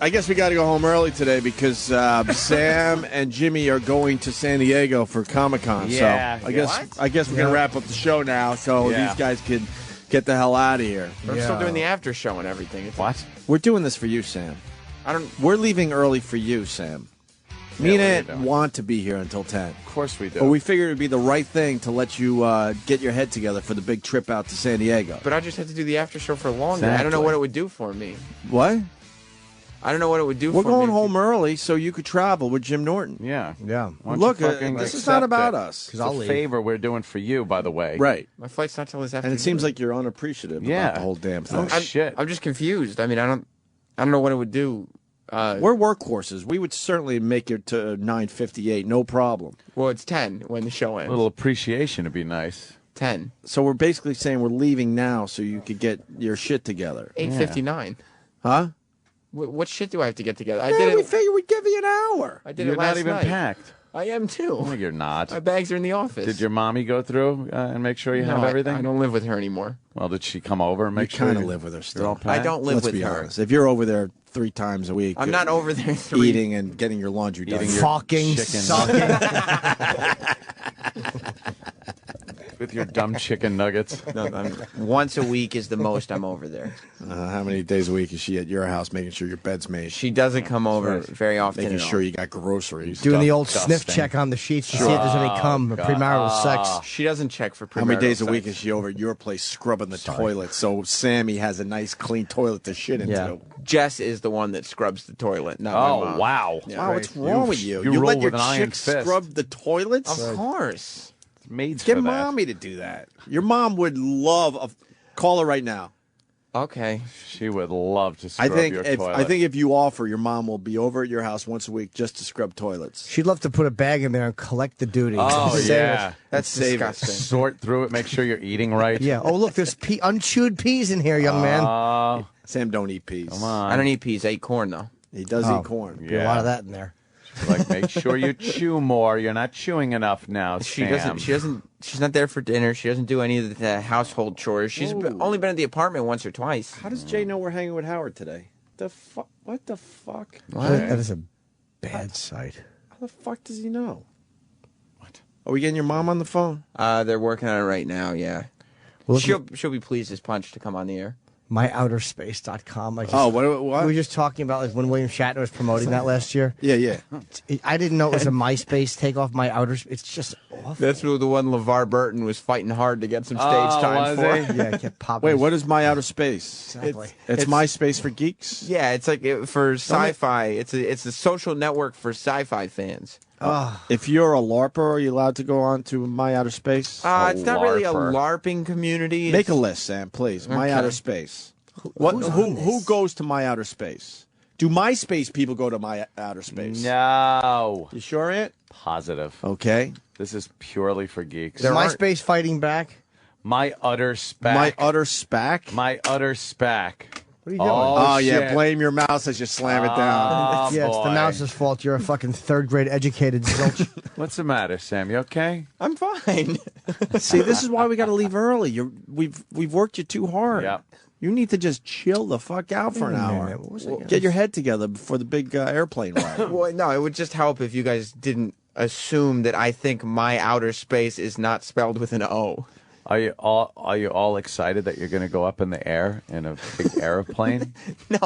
I guess we got to go home early today because Sam and Jimmy are going to San Diego for Comic-Con. Yeah. So I guess we're going to wrap up the show now so these guys can get the hell out of here. We're still doing the after show and everything. What? We're doing this for you, Sam. We're leaving early for you, Sam. Me and Aunt want to be here until 10. Of course we do. But we figured it would be the right thing to let you get your head together for the big trip out to San Diego. But I just had to do the after show for longer. Exactly. I don't know what it would do for me. What? I don't know what it would do We're for me. going home early so you could travel with Jim Norton. Yeah. Yeah. Why don't Look, you fucking this is accept not about it? us. It's a favor we're doing for you, by the way. Right. My flight's not till this afternoon. And it seems like you're unappreciative about the whole damn thing. Oh, shit. I'm just confused. I mean, I don't know what it would do. We're workhorses. We would certainly make it to 9:58, no problem. Well, it's 10 when the show ends. A little appreciation would be nice. 10. So we're basically saying we're leaving now so you could get your shit together. 8:59. Huh? What shit do I have to get together? We figured we'd give you an hour. I did You're it last not even night. packed. I am too. No, you're not. My bags are in the office. Did your mommy go through and make sure you No, have everything? I don't live with her anymore. Well, did she come over and make You sure kind of you- live with her you're still. all packed? I don't live Let's with be her. honest. If you're over there 3 times a week, I'm not over there 3. eating and getting your laundry done. Eating your Fucking chicken. sucking. With your dumb chicken nuggets. No, once a week is the most I'm over there. How many days a week is she at your house making sure your bed's made? She doesn't come over very often. Making at all. sure you got groceries. Doing the old Disgusting. sniff check on the sheets to see if there's any cum, premarital sex. She doesn't check for How many premarital days a sex. week is she over at your place scrubbing the toilet so Sammy has a nice clean toilet to shit into? Yeah. Jess is the one that scrubs the toilet, not my Oh, mom. wow. Wow, what's wrong with you? you You roll let your with an iron chick fist. scrub the toilets? Of course. Maids Get for that. mommy to do that. Your mom would love. Call her right now. Okay. She would love to scrub your toilet. I think if you offer, your mom will be over at your house once a week just to scrub toilets. She'd love to put a bag in there and collect the duty. Oh, Save yeah. it. That's Save it. disgusting. Sort through it, make sure you're eating right. Yeah. Oh, look, there's unchewed peas in here, young man. Sam don't eat peas. Come on. I don't eat peas. I eat corn, though. He does Oh. eat corn. Be a lot of that in there. Like, make sure you chew more. You're not chewing enough now, She Sam. doesn't. She's not there for dinner. She doesn't do any of the household chores. She's only been at the apartment once or twice. How does Jay know we're hanging with Howard today? The fuck? What the fuck? That is a bad sight. How the fuck does he know? What? Are we getting your mom on the phone? They're working on it right now. Yeah. Well, She'll be pleased as punch to come on the air. MyOuterSpace.com. What? We were just talking about like when William Shatner was promoting that last year. Yeah. I didn't know it was a MySpace takeoff. My outer. It's just awful. That's the one LeVar Burton was fighting hard to get some stage time was for. he? Yeah, it kept popping. Wait, what is My Outer Space? Exactly. It's MySpace for geeks? Yeah, it's like for sci-fi. It's a social network for sci-fi fans. If you're a LARPer, are you allowed to go on to My Outer Space? It's not really a LARPer. LARPing community. Make a list, Sam, please. My Okay. Outer Space. Who goes to My Outer Space? Do MySpace people go to My Outer Space? No. You sure, Aunt? Positive. Okay. This is purely for geeks. Is MySpace fighting back? My utter spack. My Utter Spack? My utter spack. What are you doing? Oh, yeah, shit. blame your mouse as you slam it down. Yeah, it's the boy. mouse's fault. You're a fucking third-grade educated zilch. What's the matter, Sam? You okay? I'm fine. See, this is why we got to leave early. We've worked you too hard. Yeah. You need to just chill the fuck out for an Wait a hour. minute, what was I gonna Get your head together before the big airplane ride. Well, no, it would just help if you guys didn't assume that I think my outer space is not spelled with an O. Are you all excited that you're going to go up in the air in a big airplane? No,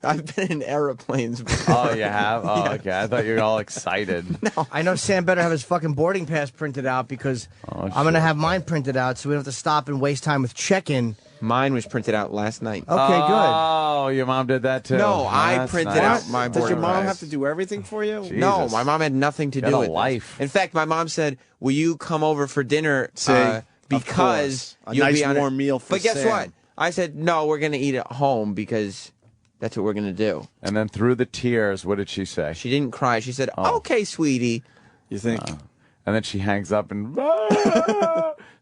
I've been in airplanes before. Oh, you have? Oh, Yeah. okay. I thought you were all excited. I know Sam better have his fucking boarding pass printed out because I'm going to have mine printed out so we don't have to stop and waste time with check-in. Mine was printed out last night. Okay, good. Oh, your mom did that too. No, I That's printed nice. out my Does your boarding mom pass. have to do everything for you? Jesus. No, my mom had nothing to Got do a with life. this. In fact, my mom said, "Will you come over for dinner?" See? Because Of course. A you'll nice be on warm meal for But guess Sam. what? I said, "No, we're going to eat at home because that's what we're going to do." And then through the tears, what did she say? She didn't cry. She said, "Okay, sweetie." You think? And then she hangs up and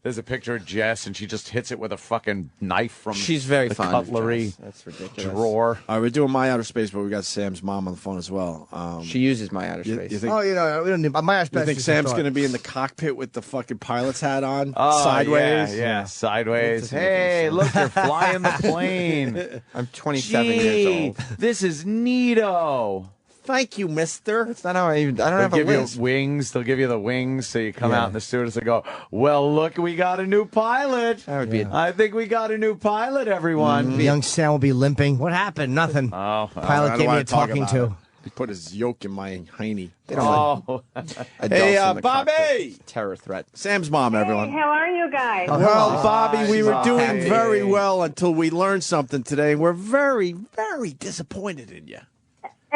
there's a picture of Jess, and she just hits it with a fucking knife from She's very the fond cutlery of Jess. That's ridiculous. drawer. All right, we're doing My Outer Space, but we got Sam's mom on the phone as well. She uses my outer space. You think, Oh, we don't need my outer space. you think Sam's going to be in the cockpit with the fucking pilot's hat on, Oh, sideways? Yeah, sideways. Hey, look, you're flying the plane. I'm 27 years old. This is neato. Thank you, mister. That's not how I don't have a They'll give list. you wings. They'll give you the wings, so you come out, and the stewardess will go, "Well, look, we got a new pilot. That would be I think we got a new pilot, everyone." Young Sam will be limping. What happened? Nothing. Oh, I Pilot don't gave me wanna a talk talking about to. it. He put his yoke in my hiney. oh. Adults Hey, in the Bobby! cockpit. Terror threat. Sam's mom, everyone. Hey, how are you guys? Well, Bobby, we were doing Bobby. very well until we learned something today. We're very, very disappointed in you.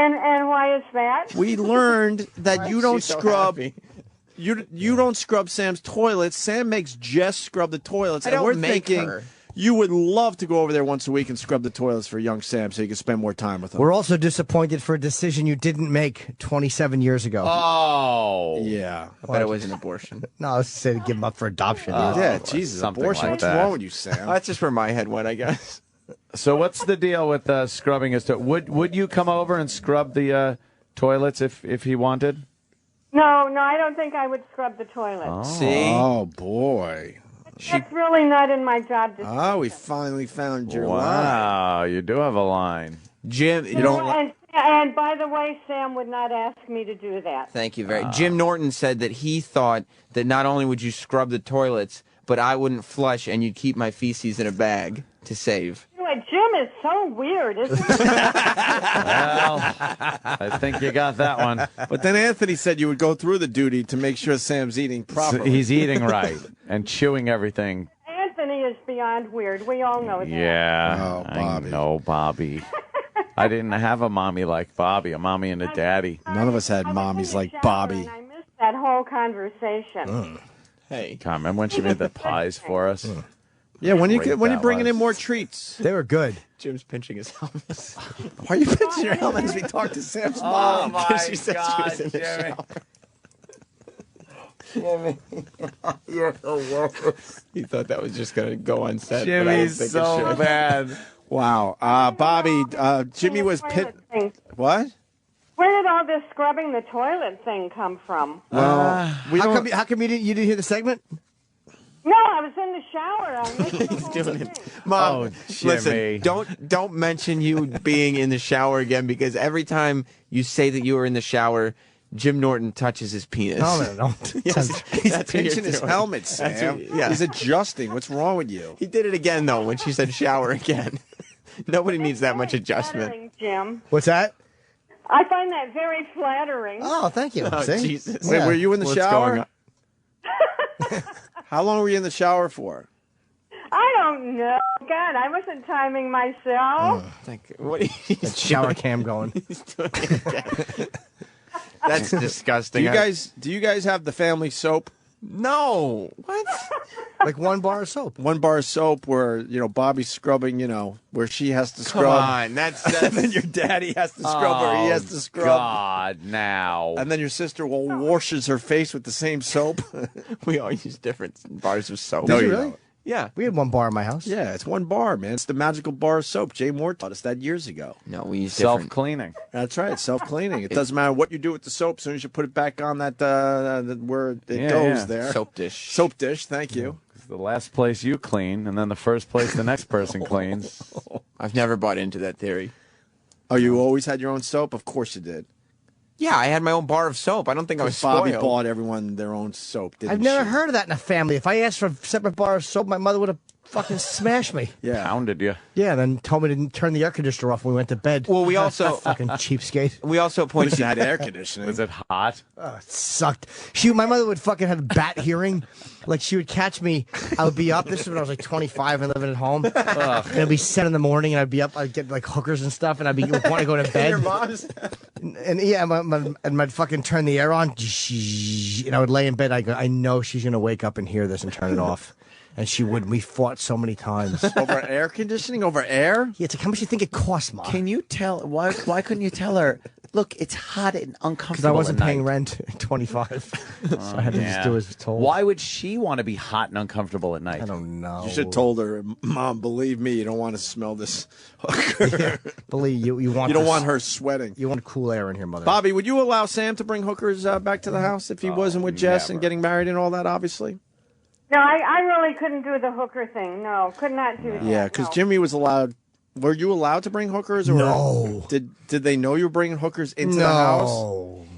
And why is that? We learned that you don't She's so scrub. happy. You don't scrub Sam's toilets. Sam makes Jess scrub the toilets. I and don't we're make thinking her. you would love to go over there once a week and scrub the toilets for young Sam so you can spend more time with him. We're also disappointed for a decision you didn't make 27 years ago. Oh. Yeah. I bet it was an abortion. No, I was saying to give him up for adoption. Yeah, Jesus, something abortion. like What's that. wrong with you, Sam? That's just where my head went, I guess. So what's the deal with scrubbing his toilet? Would you come over and scrub the toilets if he wanted? No, I don't think I would scrub the toilet. See? Oh, boy. That's really not in my job description. Oh, we finally found your line. Wow, you do have a line. Jim, you don't know, And by the way, Sam would not ask me to do that. thank you very Jim Norton said that he thought that not only would you scrub the toilets, but I wouldn't flush and you'd keep my feces in a bag to save. Anyway, Jim is so weird, isn't he? Well, I think you got that one. But then Anthony said you would go through the duty to make sure Sam's eating So properly. he's eating right and chewing everything. Anthony is beyond weird. We all know that. Yeah. Oh, Bobby. I know, Bobby. I didn't have a mommy like Bobby, a mommy and a daddy. None of us had I was in mommies the like shower Bobby. And I missed that whole conversation. Hey. God, remember when she made the pies for us? Yeah, when Great you that bringing was. in more treats? They were good. Jim's pinching his helmet. Why are you pinching your helmet as we talk to Sam's mom? She said she was in the shower. He thought that was just going to go unsaid. but I don't Jimmy's think it so should. bad. Wow. Bobby, Jimmy was Toilet thing. What? Where did all this scrubbing the toilet thing come from? Well, we How don't. come you didn't hear the segment? No, I was in the shower. I missed the He's whole doing thing. it. Mom, Oh, Jimmy. listen, don't mention you being in the shower again because every time you say that you were in the shower, Jim Norton touches his penis. No. Yes, He's that's what pinching you're his doing. helmet, That's Sam. what- yeah. He's adjusting. What's wrong with you? He did it again, though, when she said shower again. Nobody needs that much Very adjustment. flattering, Jim. What's that? I find that very flattering. Oh, thank you. Oh, See? Jesus. Wait, were you in the What's shower? going on? How long were you in the shower for? I don't know. God, I wasn't timing myself. What he's Shower cam going. doing it again. That's disgusting. Do you guys have the family soap? No. What? Like one bar of soap. One bar of soap where, Bobby's scrubbing, where she has to Come scrub. on. That's And then your daddy has to scrub where he has to scrub. God, now. And then your sister washes her face with the same soap. we all use different bars of soap. No, Did you you really? don't. Yeah. We had one bar in my house. Yeah, it's one bar, man. It's the magical bar of soap. Jay Moore taught us that years ago. No, we use different. Self-cleaning. That's right, self-cleaning. It doesn't matter what you do with the soap. As soon as you put it back on that where it Yeah, goes yeah. there. Soap dish. Soap dish, thank you. It's the last place you clean, and then the first place the next person cleans. I've never bought into that theory. Oh, you always had your own soap? Of course you did. Yeah, I had my own bar of soap. I don't think I was Bobby spoiled. bought everyone their own soap, didn't I've never she? heard of that in a family. If I asked for a separate bar of soap, my mother would have fucking smashed me. Yeah. Pounded you. Yeah, then told me to turn the air conditioner off when we went to bed. Well, we also Fucking cheapskate. we also At pointed least you had air conditioning. Was it hot? Oh, it sucked. My mother would fucking have bat hearing. Like she would catch me. I would be up. This is when I was like 25 and living at home. And it'd be 7 in the morning, and I'd be up. I'd get like hookers and stuff, and I'd want to go to bed. Your mom's? And yeah, and I'd fucking turn the air on, and I would lay in bed. I go, I know she's gonna wake up and hear this and turn it off. And she would. We fought so many times. Over air conditioning? Over air? Yeah, it's like, how much do you think it costs, Mom? Can you tell? Why couldn't you tell her Look, it's hot and uncomfortable. Because I wasn't at paying night. rent at 25, so I had to just do as told. Why would she want to be hot and uncomfortable at night? I don't know. You should have told her, Mom, believe me, you don't want to smell this hooker. Yeah, believe you want. You don't this- want her sweating. You want cool air in here, mother. Bobby, would you allow Sam to bring hookers back to the house if he wasn't with Jess and getting married and all that, obviously? No, I really couldn't do the hooker thing. No, could not do that. Yeah, because no. Jimmy was allowed. Were you allowed to bring hookers? Or No. Did they know you were bringing hookers into the house?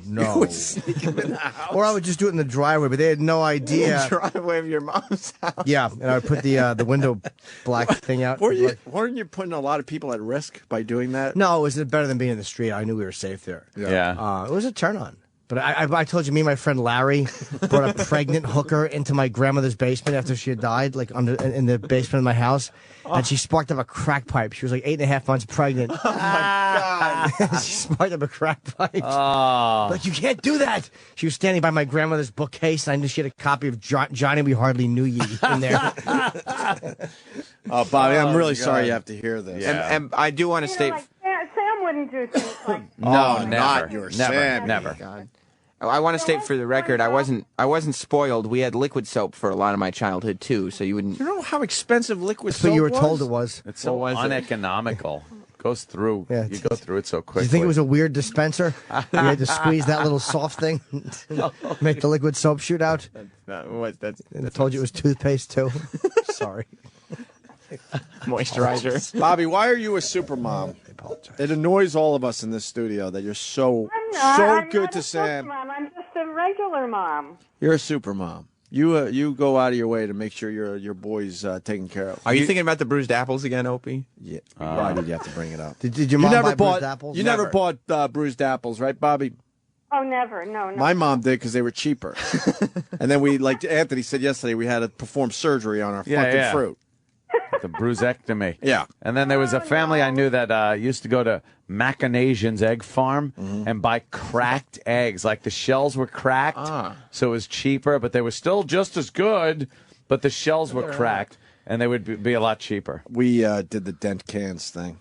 No. You would sneak them in the house. Or I would just do it in the driveway, but they had no idea. Driveway of your mom's house. Yeah, and I would put the window black thing out. Weren't you putting a lot of people at risk by doing that? No, it was better than being in the street. I knew we were safe there. Yeah. It was a turn on. But I told you, me and my friend Larry brought a pregnant hooker into my grandmother's basement after she had died, like in the basement of my house, and she sparked up a crack pipe. She was like 8.5 months pregnant. Oh my God! She sparked up a crack pipe. Oh. Like, you can't do that. She was standing by my grandmother's bookcase, and I knew she had a copy of Johnny We Hardly Knew Ye in there. Oh, Bobby, I'm really sorry you have to hear this. Yeah. And I do want to state. Like, Sam wouldn't do things like No, Oh, never. not your never, Sam. never. God. I want to state for the record, I wasn't spoiled. We had liquid soap for a lot of my childhood too, so you wouldn't. You know how expensive liquid So soap you were was? told it was. It's so What was it? uneconomical. Goes through. Yeah, You go through it so Do quickly. you think it was a weird dispenser? You had to squeeze that little soft thing, make the liquid soap shoot out. And I told you it was toothpaste too. Sorry. Moisturizer? Bobby, why are you a super mom? I apologize. It annoys all of us in this studio that you're so I'm good not to a Sam. super mom. I'm just a regular mom. You're a super mom. You go out of your way to make sure your boy's taken care of. Are you thinking about the bruised apples again, Opie? Yeah. Why did you have to bring it up? Did your mom buy bought bruised apples? You never bought bruised apples, right, Bobby? Oh, never. No. My mom did because they were cheaper. And then we, like Anthony said yesterday, we had to perform surgery on our fucking fruit. The bruisectomy. Yeah. And then there was a family I knew that used to go to Machinasian's egg farm and buy cracked eggs. Like the shells were cracked, so it was cheaper, but they were still just as good, but the shells were cracked, and they would be a lot cheaper. We did the dent cans thing.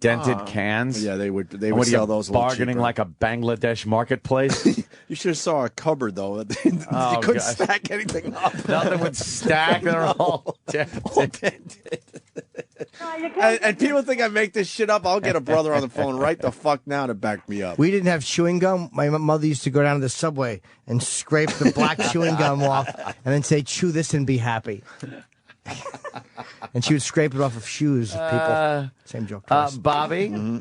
Dented cans? Yeah, they would And what are sell you, those a little bargaining cheaper. like a Bangladesh marketplace? You should have saw our cupboard though. You Oh, couldn't gosh. stack anything up. Nothing would stack. They're all dented. No, you can't. And people think I make this shit up. I'll get a brother on the phone right the fuck now to back me up. We didn't have chewing gum. My mother used to go down to the subway and scrape the black chewing gum off and then say, "Chew this and be happy." And she would scrape it off of shoes of people. Same joke. twice. Bobby?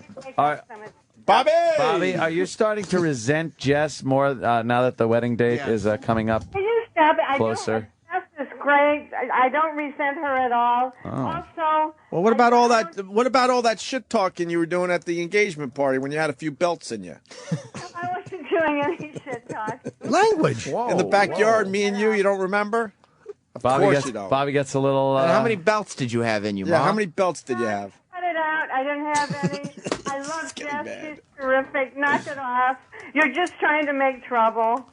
Bobby, are you starting to resent Jess more now that the wedding date is coming up Can you stop it? closer? Jess is great. I don't resent her at all. Oh. Also, Well, what about all that? What about all that shit talking you were doing at the engagement party when you had a few belts in you? I wasn't doing any shit talk. Language. In the backyard, me and you don't remember? Of Bobby course gets, you don't. Bobby gets a little. And how many belts did you have in you, Yeah, Mom? how many belts did you have? Cut it out. I didn't have any. I love Jess. She's terrific. Knock it off. You're just trying to make trouble.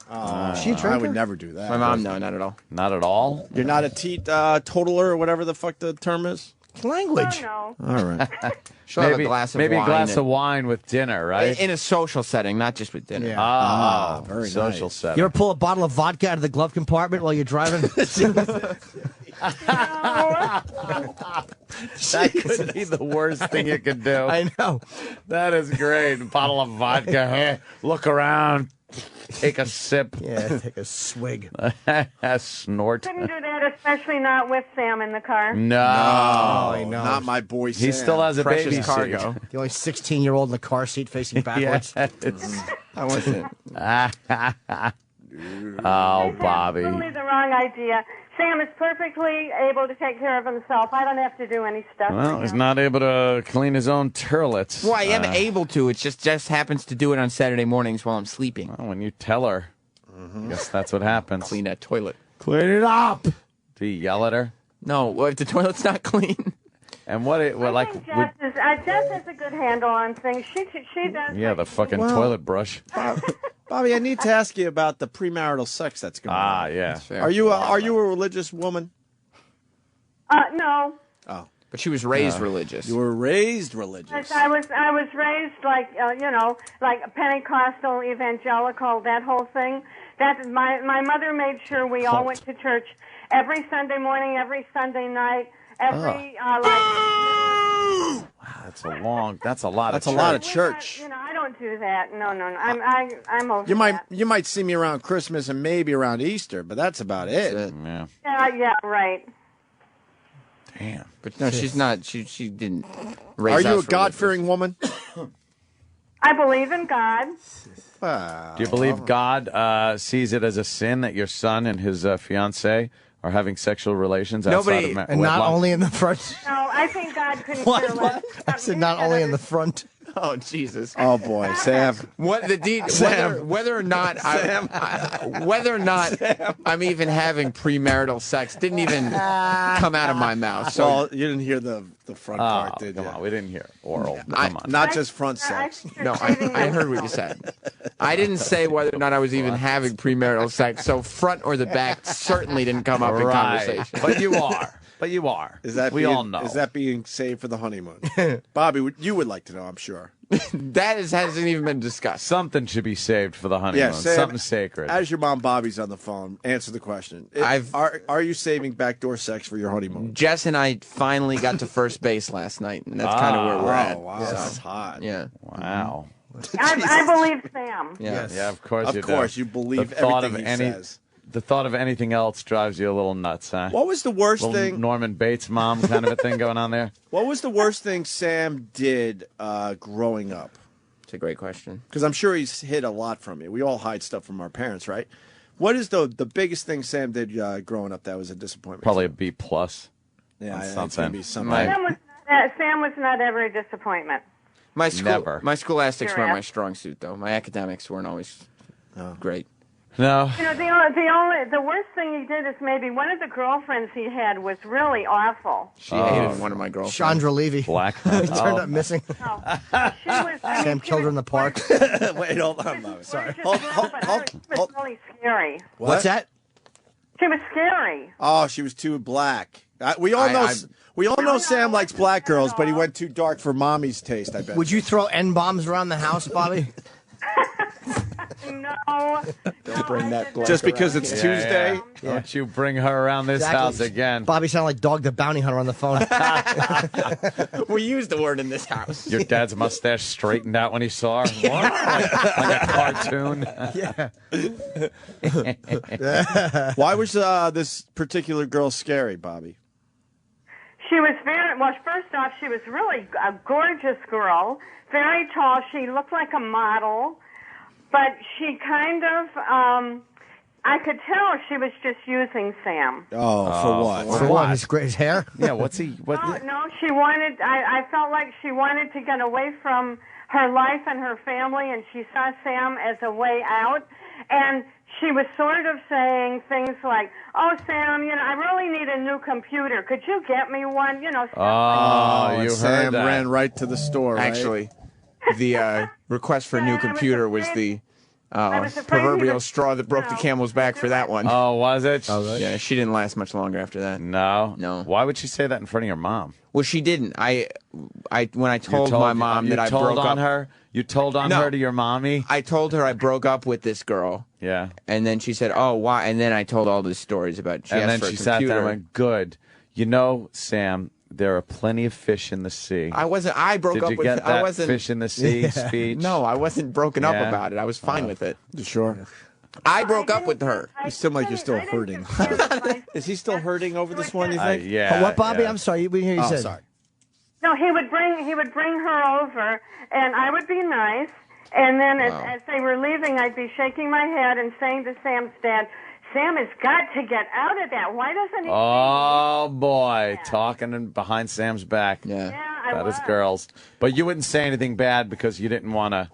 She a I drinker? would never do that. My mom, no, not at all. Not at all? You're not a teat totaler or whatever the fuck the term is? It's language. Oh, no. All right. She'll have a glass of maybe wine. a glass and- of wine with dinner, right? In a social setting, not just with dinner. Yeah. very social nice. setting. You ever pull a bottle of vodka out of the glove compartment while you're driving? That could be the worst thing you could do. I know. That is great. A bottle of vodka. Hey, look around. Take a sip. Yeah, take a swig. Snort. Couldn't do that, especially not with Sam in the car. No. I know. Not my boy Sam. He still has a Precious baby cargo. seat. The only 16-year-old in the car seat facing backwards. Yes. I wasn't. Oh, Bobby. Totally the wrong idea. Sam is perfectly able to take care of himself. I don't have to do any stuff. Well, for he's him. not able to clean his own turlets. Well, I am able to. It just happens to do it on Saturday mornings while I'm sleeping. Well, when you tell her, I guess that's what happens. Clean that toilet. Clean it up. Do you yell at her? No, well, if the toilet's not clean. And what? Well, I like, think Jess has a good handle on things. She does. yeah, the fucking toilet brush. Bobby, I need to ask you about the premarital sex that's going on. Yeah. Fair. Are you a religious woman? No. Oh. But she was raised religious. You were raised religious. Yes, I was raised like like Pentecostal, evangelical, that whole thing. That my mother made sure we all went to church every Sunday morning, every Sunday night, every Wow, that's a lot. That's of a church. lot of church. I don't do that. No. I'm over that. You might see me around Christmas and maybe around Easter, but that's about it. Yeah. Yeah, right. Damn. But no, she's not. She didn't raise Are you us a God-fearing woman? I believe in God. Do you believe God sees it as a sin that your son and his fiancée are having sexual relations outside of And not only in the front. No, I think God couldn't care less. I said not only in the front. Oh Jesus! Oh boy, Sam. What whether or not I'm even having premarital sex didn't even come out of my mouth. So Well, you didn't hear the front part, did you? Come on, we didn't hear oral. I- Come on. Not just front sex. no, I heard what you said. I didn't say whether or not I was even having premarital sex. So front or the back certainly didn't come up in conversation. But you are. But you are. Is that we all know? Is that being saved for the honeymoon? Bobby, you would like to know, I'm sure. Hasn't even been discussed. Something should be saved for the honeymoon. Yeah, Sam, Something sacred. As your mom Bobby's on the phone, answer the question. Are you saving backdoor sex for your honeymoon? Jess and I finally got to first base last night, and that's kind of where we're at. Oh, wow, So, that's hot. yeah. Wow. I believe Sam. Yes. Yeah, of course you Of do. course, you believe The thought everything of he any, says. The thought of anything else drives you a little nuts, huh? What was the worst Little thing? Norman Bates mom kind of a thing going on there? What was the worst thing Sam did growing up? It's a great question. Because I'm sure he's hid a lot from you. We all hide stuff from our parents, right? What is the biggest thing Sam did growing up that was a disappointment? Probably a B plus. Yeah, something. it's gonna be something. Sam was not ever a disappointment. My scholastics Sure, weren't yeah. my strong suit, though. My academics weren't always great. No. The worst thing he did is maybe one of the girlfriends he had was really awful. She hated one of my girlfriends. Chandra Levy. Black. He turned up missing. No. She was, Sam killed her in the park. Wait, hold on, Bobby. Sorry. She Hold- was really scary. What's that? She was scary. Oh, she was too black. We all know. We all know Sam likes black girls, but he went too dark for mommy's taste. I bet. Would you throw N-bombs around the house, Bobby? No. Don't bring that black Just because around it's here. Tuesday? Yeah. Don't you bring her around this Exactly. house again. Bobby sounded like Dog the Bounty Hunter on the phone. We use the word in this house. Your dad's mustache straightened out when he saw her. What? like a cartoon. Yeah. Why was this particular girl scary, Bobby? She was first off, she was really a gorgeous girl, very tall. She looked like a model, but she kind of, I could tell she was just using Sam. Oh, for what? For what? His hair? Yeah, what's he? What? No, she wanted, I felt like she wanted to get away from her life and her family, and she saw Sam as a way out. And she was sort of saying things like, "Oh, Sam, I really need a new computer. Could you get me one?" Stuff like You and heard Sam that. ran right to the store, right? Actually, the request for a new computer was the was afraid he proverbial was- straw that broke the camel's back for that one. Oh, was it? Yeah, she didn't last much longer after that. No. No. Why would she say that in front of your mom? Well, she didn't. When I told my mom that I broke told on up, her. You told on No. her to your mommy. I told her I broke up with this girl. Yeah. And then she said, "Oh, why?" And then I told all these stories about. She And asked then for a she sat computer. there and went, "Good. You know, Sam, there are plenty of fish in the sea." I wasn't. I broke Did up you with. get I that wasn't. fish in the sea speech? No, I wasn't broken up Yeah. about it. I was fine with it. You sure? I broke up with her. You seem like you're still hurting. Is he still hurting over this one, you think? Yeah. What, Bobby? yeah. I'm sorry. We didn't hear you Oh, said. sorry. No, he would bring her over, and I would be nice. And then as they were leaving, I'd be shaking my head and saying to Sam's dad, "Sam has got to get out of that. Why doesn't he?" Oh boy, talking behind Sam's back. Yeah. I About his was. girls. But you wouldn't say anything bad because you didn't want to,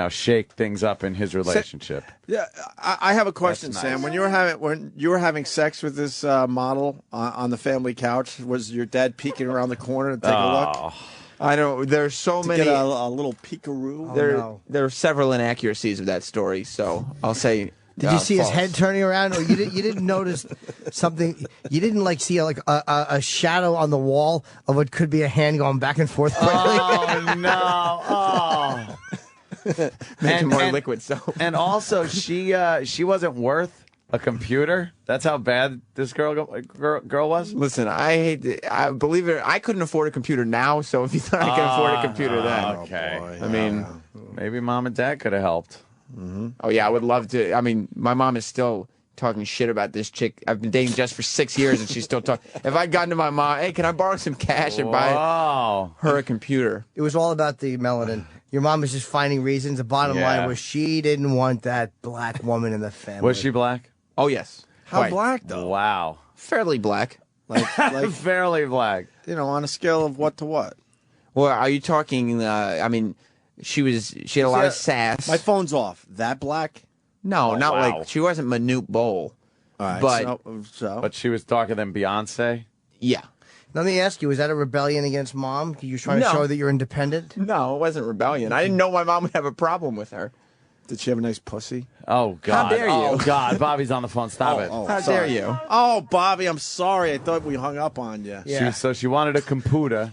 shake things up in his relationship. Yeah, I have a question, That's Sam. nice. When you were having sex with this model on the family couch, was your dad peeking around the corner to take a look? I don't. There's so To many. get a little peekaroo? There are several inaccuracies of that story. So I'll say Did you see false. his head turning around, or you didn't notice something? You didn't like see a shadow on the wall of what could be a hand going back and forth quickly. Oh no! Oh. Making more liquid soap. And also, she wasn't worth a computer. That's how bad this girl was. Listen, I believe it. I couldn't afford a computer now, so if you thought I could afford a computer then, Okay. I mean, Maybe mom and dad could have helped. oh yeah, I would love to. I mean, my mom is still talking shit about this chick. I've been dating Jess for 6 years, and she's still talking. If I'd gotten to my mom, hey, can I borrow some cash and buy Oh. her a computer? It was all about the melanin. Your mom was just finding reasons. The bottom Yeah. line was she didn't want that black woman in the family. Was she black? Oh yes, How White. black though? Wow. Fairly black. Like Fairly black. on a scale of what to what? Well, are you talking? I mean, she had a lot of sass. My phone's off. That black? No, not wow. like she wasn't Manute Bowl. All right. But- so But she was darker than Beyonce. Yeah. Let me ask you: was that a rebellion against mom? You trying to No. show that you're independent? No, it wasn't rebellion. I didn't know my mom would have a problem with her. did she have a nice pussy? Oh God! dare you. Oh God! Bobby's on the phone. Stop it. How sorry. dare you? Oh, Bobby, I'm sorry. I thought we hung up on you. Yeah. She wanted a computer.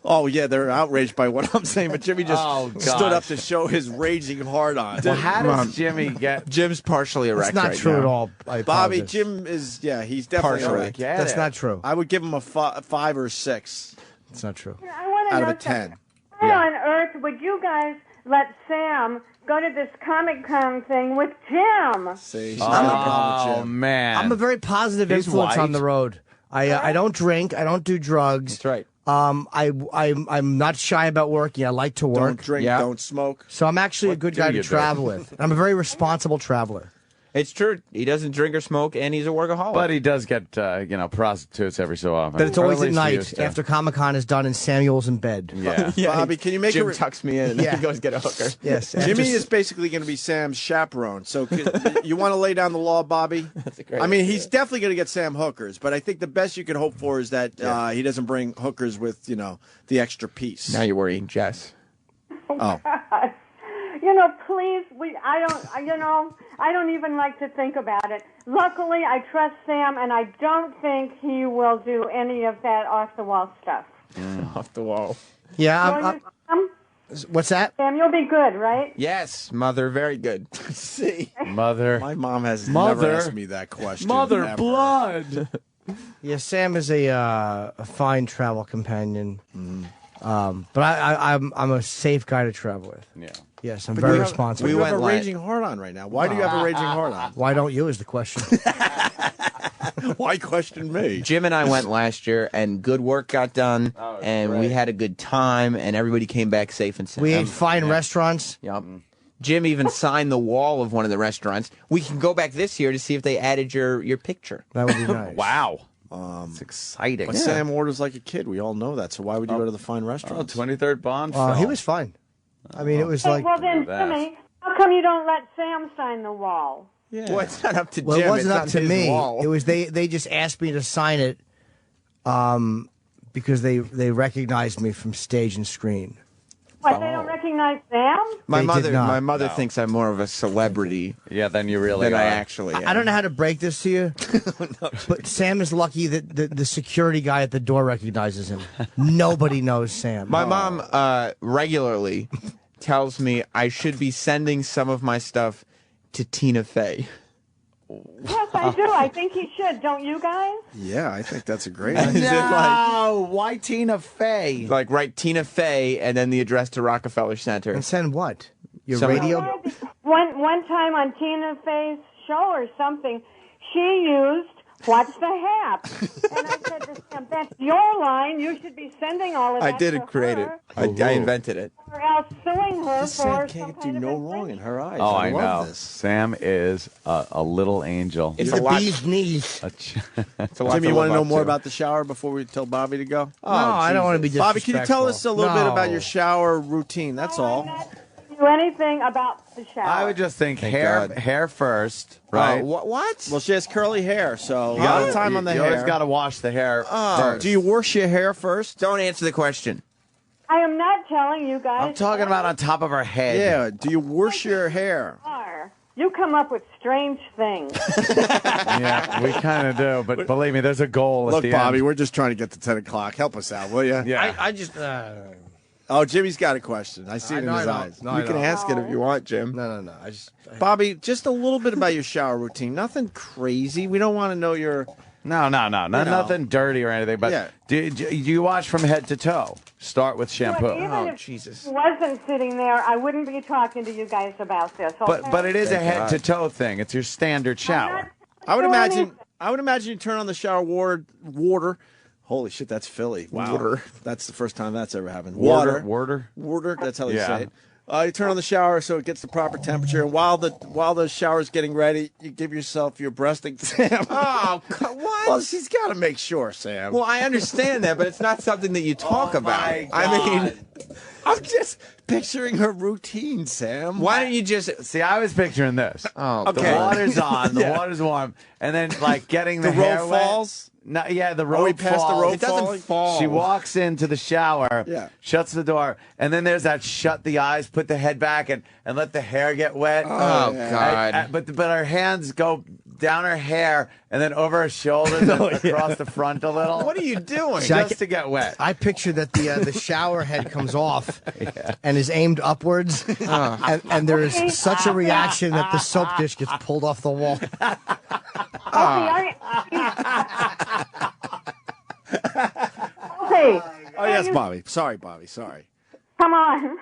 Oh, yeah, they're outraged by what I'm saying, but Jimmy just Oh, stood up gosh. to show his raging heart on. Well, how does Jimmy get? Jim's partially erect That's not right true now. at all. I Bobby, apologize. Jim is, he's definitely Partially. erect. Get That's it. not true. I would give him a 5 or 6 It's not true. I want to out know of a 10. Why on earth would you guys let Sam go to this Comic-Con thing with Jim? See, she's got a problem Oh with Jim. man! I'm a very positive He's influence white. on the road. I don't drink. I don't do drugs. That's right. I'm not shy about working. I like to Don't work. drink, Yeah. don't smoke. So I'm actually a What good do guy you to do? travel with. I'm a very responsible traveler. It's true. He doesn't drink or smoke, and he's a workaholic. But he does get prostitutes every so often. But it's Or always at at least he night used to. after Comic Con is done and Samuel's in bed. Yeah. yeah, Bobby, can you make Jim a... tucks me in and Yeah. he goes get a hooker. Yes. Jimmy after- is basically going to be Sam's chaperone. So you want to lay down the law, Bobby? That's a great I mean, idea. he's definitely going to get Sam hookers, but I think the best you can hope for is that he doesn't bring hookers with, the extra piece. Now you're worrying Jess. Oh, Please, I don't even like to think about it. Luckily, I trust Sam, and I don't think he will do any of that off-the-wall stuff. Off the wall. yeah. Will you, Sam? What's that? Sam, you'll be good, right? Yes, mother, very good. see, Mother. my mom has Mother. never asked me that question. Mother ever. blood. Yeah, Sam is a fine travel companion. But I'm a safe guy to travel with. Yeah. Yes, I'm But very you have- responsible. You We have a went raging heart on right now. Why do you have a raging heart on? Why don't you? Is the question. Why question me? Jim and I went last year, and good work got done, and we great. had a good time, and everybody came back safe and sound. We ate fine restaurants. Yep. Jim even signed the wall of one of the restaurants. We can go back this year to see if they added your picture. That would be nice. Wow. It's exciting. But Sam orders like a kid. We all know that. So why would you go to the fine Oh, restaurant? 23rd Bond. He film. was fine. I mean, it was Hey, like. well then, that. Jimmy, how come you don't let Sam sign the wall? Well, it's not up to Well, Jim. it wasn't it's up on to his me. wall. It was they just asked me to sign it, because they recognized me from stage and screen. What, they don't recognize Sam? My They mother, did not. my mother thinks I'm more of a celebrity Yeah, then you really than I are. actually am. I don't know how to break this to you, but Sam is lucky that the security guy at the door recognizes him. Nobody knows Sam. My mom regularly tells me I should be sending some of my stuff to Tina Fey. Yes, I do. I think he should. Don't you guys? Yeah, I think that's a great Is idea. it No, why Tina Fey? like write Tina Fey and then the address to Rockefeller Center? And send what? Your Some- radio? One time on Tina Fey's show or something, she used "What's the Hap?" And I said to Sam, "That's your line. You should be sending all of that." I didn't to create her, it. I invented it. Or else suing her This for Sam some can't do kind of no wrong in infringement. her eyes. Oh, I love know. this. Sam is a little angel. It's The a lot. bee's knees. A ch- It's a lot Jimmy, you to want live to know up more to. about the shower before we tell Bobby to go? No, I don't want to be disrespectful. Bobby, can you tell us a little bit about No. your shower routine? That's No, I'm all. not telling you anything about the shower. I would just think Thank hair God. hair first, right? What? Well, she has curly hair, so You a lot gotta- of time on the you hair. always got to wash the hair first. Do you wash your hair first? Don't answer the question. I am not telling you guys. I'm talking about on top of her head. Yeah. Do you wash your hair? Are. You come up with strange things. Yeah, we kind of do. But believe me, there's a goal at Look, the Bobby, end. we're just trying to get to 10 o'clock. Help us out, will you? Yeah. I just. Oh, Jimmy's got a question. I see it in know his I don't. eyes. No, You I can don't. ask it if you want, Jim. No. Bobby, just a little bit about your shower routine. Nothing crazy. We don't want to know your... No. Nothing dirty or anything. But Yeah. do you wash from head to toe? Start with shampoo. But even if Jesus. he wasn't sitting there, I wouldn't be talking to you guys about this. Okay? But it is a Thank head God. to toe thing. It's your standard shower. I would doing imagine... anything. I would imagine you turn on the shower water. Holy shit, that's Philly. Wow. Water. That's the first time that's ever happened. Water. Water, that's how they Yeah. say it. You turn on the shower so it gets the proper temperature, and while the shower's getting ready, you give yourself your breast exam. Oh, what? Well, she's got to make sure, Sam. Well, I understand that, but it's not something that you talk about. my I mean, I'm just picturing her routine, Sam. why don't you just? See, I was picturing this. Oh, The Okay. water's on, the Yeah. water's warm, and then like getting The the hair robe wet. falls? No, yeah, the robe we passed the falls. robe It doesn't falling? fall. She walks into the shower, Yeah. shuts the door, and then there's that shut the eyes, put the head back, and let the hair get wet. Oh yeah. God. But her hands go down her hair and then over her shoulders and across the front a little. What are you doing? Just to get wet. I picture that the shower head comes off and is aimed upwards, and there is such a reaction that the soap dish gets pulled off the wall. Opie, Oh, yes, Bobby. Sorry, Bobby. Sorry. come on.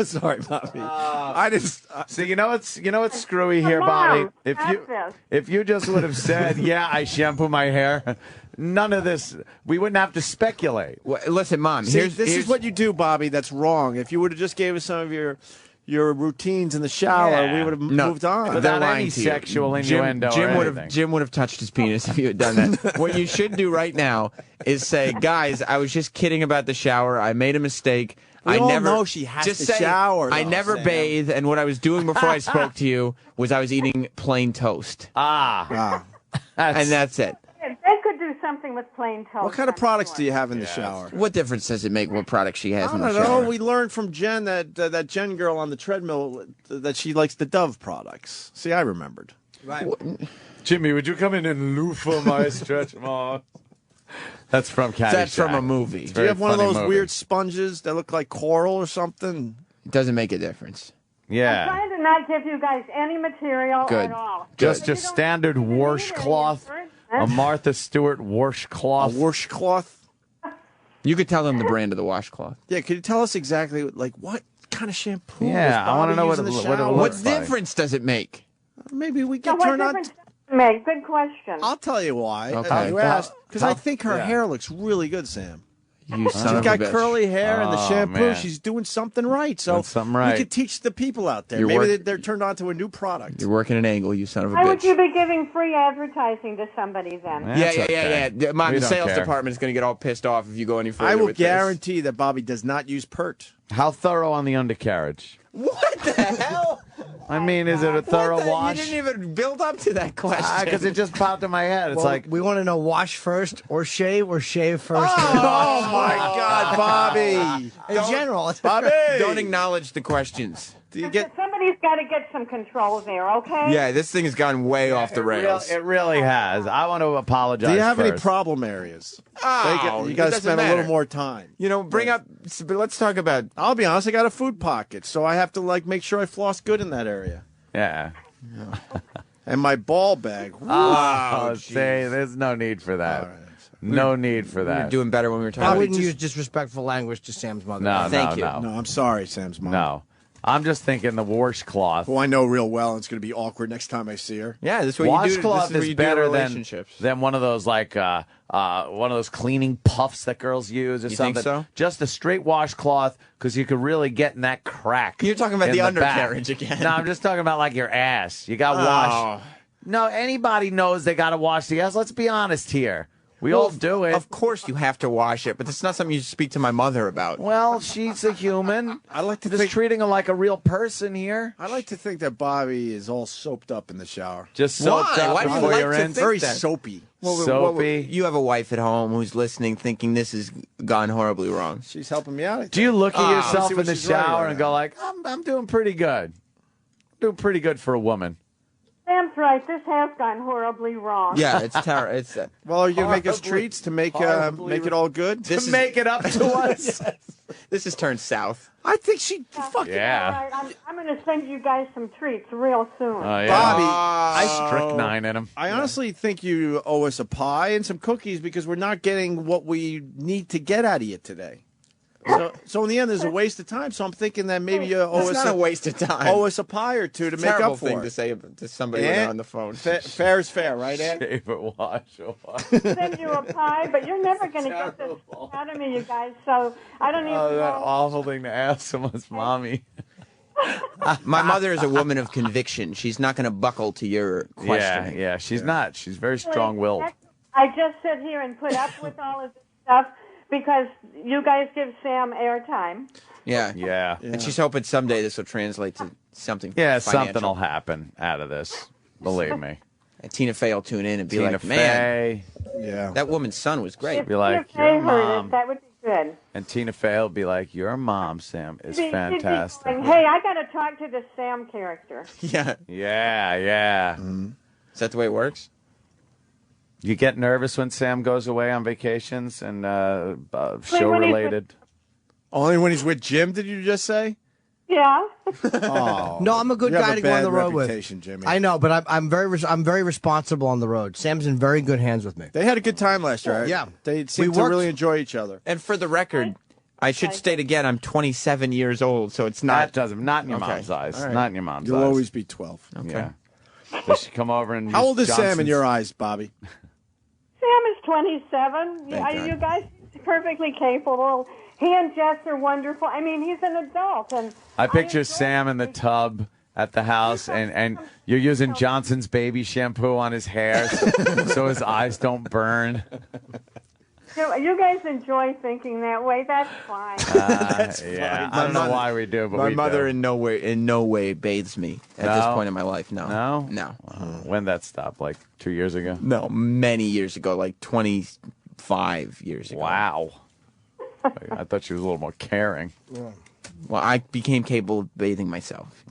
Sorry, Bobby. I just... See, you know what's screwy here, Mom, Bobby? that's If you just would have said, "Yeah, I shampoo my hair," none of this. We wouldn't have to speculate. Well, listen, Mom. See, Here's this is what you do, Bobby, that's wrong. If you would have just gave us some of your routines in the shower, Yeah. we would have No. moved on. Without They're any lying to you. sexual innuendo Jim or would anything. have Jim would have touched his penis if you had done that. What you should do right now is say, "Guys, I was just kidding about the shower. I made a mistake. We I all never know she has just to say, shower, I though, never Sam." bathe, and what I was doing before I spoke to you was I was eating plain toast, Wow. and that's it. They could do something with plain toast. What kind of I'm products sure. do you have in the shower? What difference does it make what product she has I in the don't shower? know. We learned from Jen that Jen girl on the treadmill that she likes the Dove products. See, I remembered. Jimmy, would you come in and loofah my stretch mark? That's from Caddyshack. That's from a movie. Do you have one of those movie. weird sponges that look like coral or something? It doesn't make a difference. I'm Yeah. trying to not give you guys any material Good. at all. Just But you a don't standard need any washcloth, input. a Martha Stewart A washcloth. washcloth? You could tell them the brand of the washcloth. Yeah, could you tell us exactly like what kind of shampoo? Yeah, was I wanna Bobby know what using it- in the what it shower? looks What like. difference does it make? Maybe we So can what turn on. difference does it make? Good question. I'll tell you why. Okay. You asked because I How- think her yeah. hair looks really good, Sam. You son She's of got a bitch. curly hair and the Oh, shampoo. man. She's doing something right. So Doing something right. we could teach the people out there. You're Maybe work- they're turned on to a new product. You're working an angle, you son of a Why would bitch. you be giving free advertising to somebody then? That's Yeah. okay. Mom, We the don't sales care. department is going to get all pissed off if you go any further. I will with this. guarantee that Bobby does not use Pert. How thorough on the undercarriage? What the hell? I mean, is it a thorough What the- wash? You didn't even build up to that question. Because it just popped in my head. It's Well, like, we want to know wash first or shave first. Oh my God, Bobby! In general, it's Bobby, Don't acknowledge the questions. Do you get? Somebody's got to get some control there, okay? Yeah, this thing has gone way off the rails. it really has. I want to apologize. Do you have any first. problem areas? Oh, you got it to doesn't spend a matter. little more time. You know, bring up. But let's talk about. I'll be honest. I got a food pocket, so I have to make sure I floss good in that area. Yeah. And my ball bag. Oh, see, there's no need for that. All right. No need for We were that. doing better when we were talking. I about wouldn't just- use disrespectful language to Sam's mother. No, Thank you. no. No, I'm sorry, Sam's mom. No. I'm just thinking the washcloth. Who I know real well, and it's going to be awkward next time I see her. Yeah, this is what you do. Washcloth This is, what is you do in better relationships. than one of those one of those cleaning puffs that girls use or You think something. so? Just a straight washcloth because you could really get in that crack. You're talking about in the back. undercarriage again. No, I'm just talking about like your ass. You got wash. No, anybody knows they got to wash the ass. Let's be honest here. We all do it. Of course, you have to wash it, but it's not something you speak to my mother about. Well, she's a human. I like to just think- treating her like a real person here. I like to think that Bobby is all soaped up in the shower. Just soaked Why? up Why do you before like you're to in. think Very that? soapy. Soapy. You have a wife at home who's listening, thinking this has gone horribly wrong. She's helping me out. I think. Do you look at let's yourself see in what the she's writing shower right and go now. like, I'm doing pretty good. Doing pretty good for a woman. Sam's right. This has gone horribly wrong. Yeah, it's terrible. It's Well, are you gonna make us Horribly- treats to make horribly it all good? This To is- make it up to us. this has turned south. I think she fucking. All Yeah. right, I'm going to send you guys some treats real soon. Yeah. Bobby, Strychnine in him. I honestly think you owe us a pie and some cookies because we're not getting what we need to get out of you today. So in the end, there's a waste of time. So I'm thinking that maybe you owe It's us not a waste of time. owe us a pie or two to make Terrible up for thing it. to say to somebody when Yeah. they're on the phone. Fair is fair, right, Ed? Favorite watch. Send you a pie, but you're never going to get this out of me, you guys. So I don't even Oh, that know. awful thing to ask someone's mommy. My mother is a woman of conviction. She's not going to buckle to your Yeah, questioning. yeah. She's not. She's very strong-willed. I just sit here and put up with all of this stuff because you guys give Sam airtime. Yeah. Yeah. And she's hoping someday this will translate to something. Yeah, financial. something will happen out of this. Believe me. And Tina Fey will tune in and be Tina like, "Man, Fey. Yeah. that woman's son was great." If Be like, Tina Fey your heard mom. it, that would be good. And Tina Fey will be like, your mom, Sam, is She'd be fantastic. going, hey, I got to talk to this Sam character. Yeah. Yeah, yeah. Is that the way it works? You get nervous when Sam goes away on vacations and when he's show-related? Only when he's with Jim, did you just say? Yeah. Oh. No, I'm a good You have guy a to go on bad the road with. reputation, Jimmy. I know, but I'm very responsible on the road. Sam's in very good hands with me. They had a good time last year. Right? Yeah. They seemed We to worked- really enjoy each other. And for the record, I should state again, I'm 27 years old, so it's That not. doesn't, not in your Okay. mom's eyes. All right. Not in your mom's You'll eyes. always be 12. Yeah. Does she come over and How use old is Sam in Johnson's- your eyes, Bobby? Sam is 27. Thank God. You guys are perfectly capable. He and Jess are wonderful. I mean, he's an adult. And I picture enjoy Sam in the tub at the house, and you're using Johnson's baby shampoo on his hair so his eyes don't burn. You guys enjoy thinking that way. That's fine. Yeah, I don't know why we do, but My we mother do. in no way bathes me at this No? point in my life. No. No? No. When that stopped, like 2 years ago? No, many years ago, like 25 years ago. Wow. I thought she was a little more caring. Well, I became capable of bathing myself.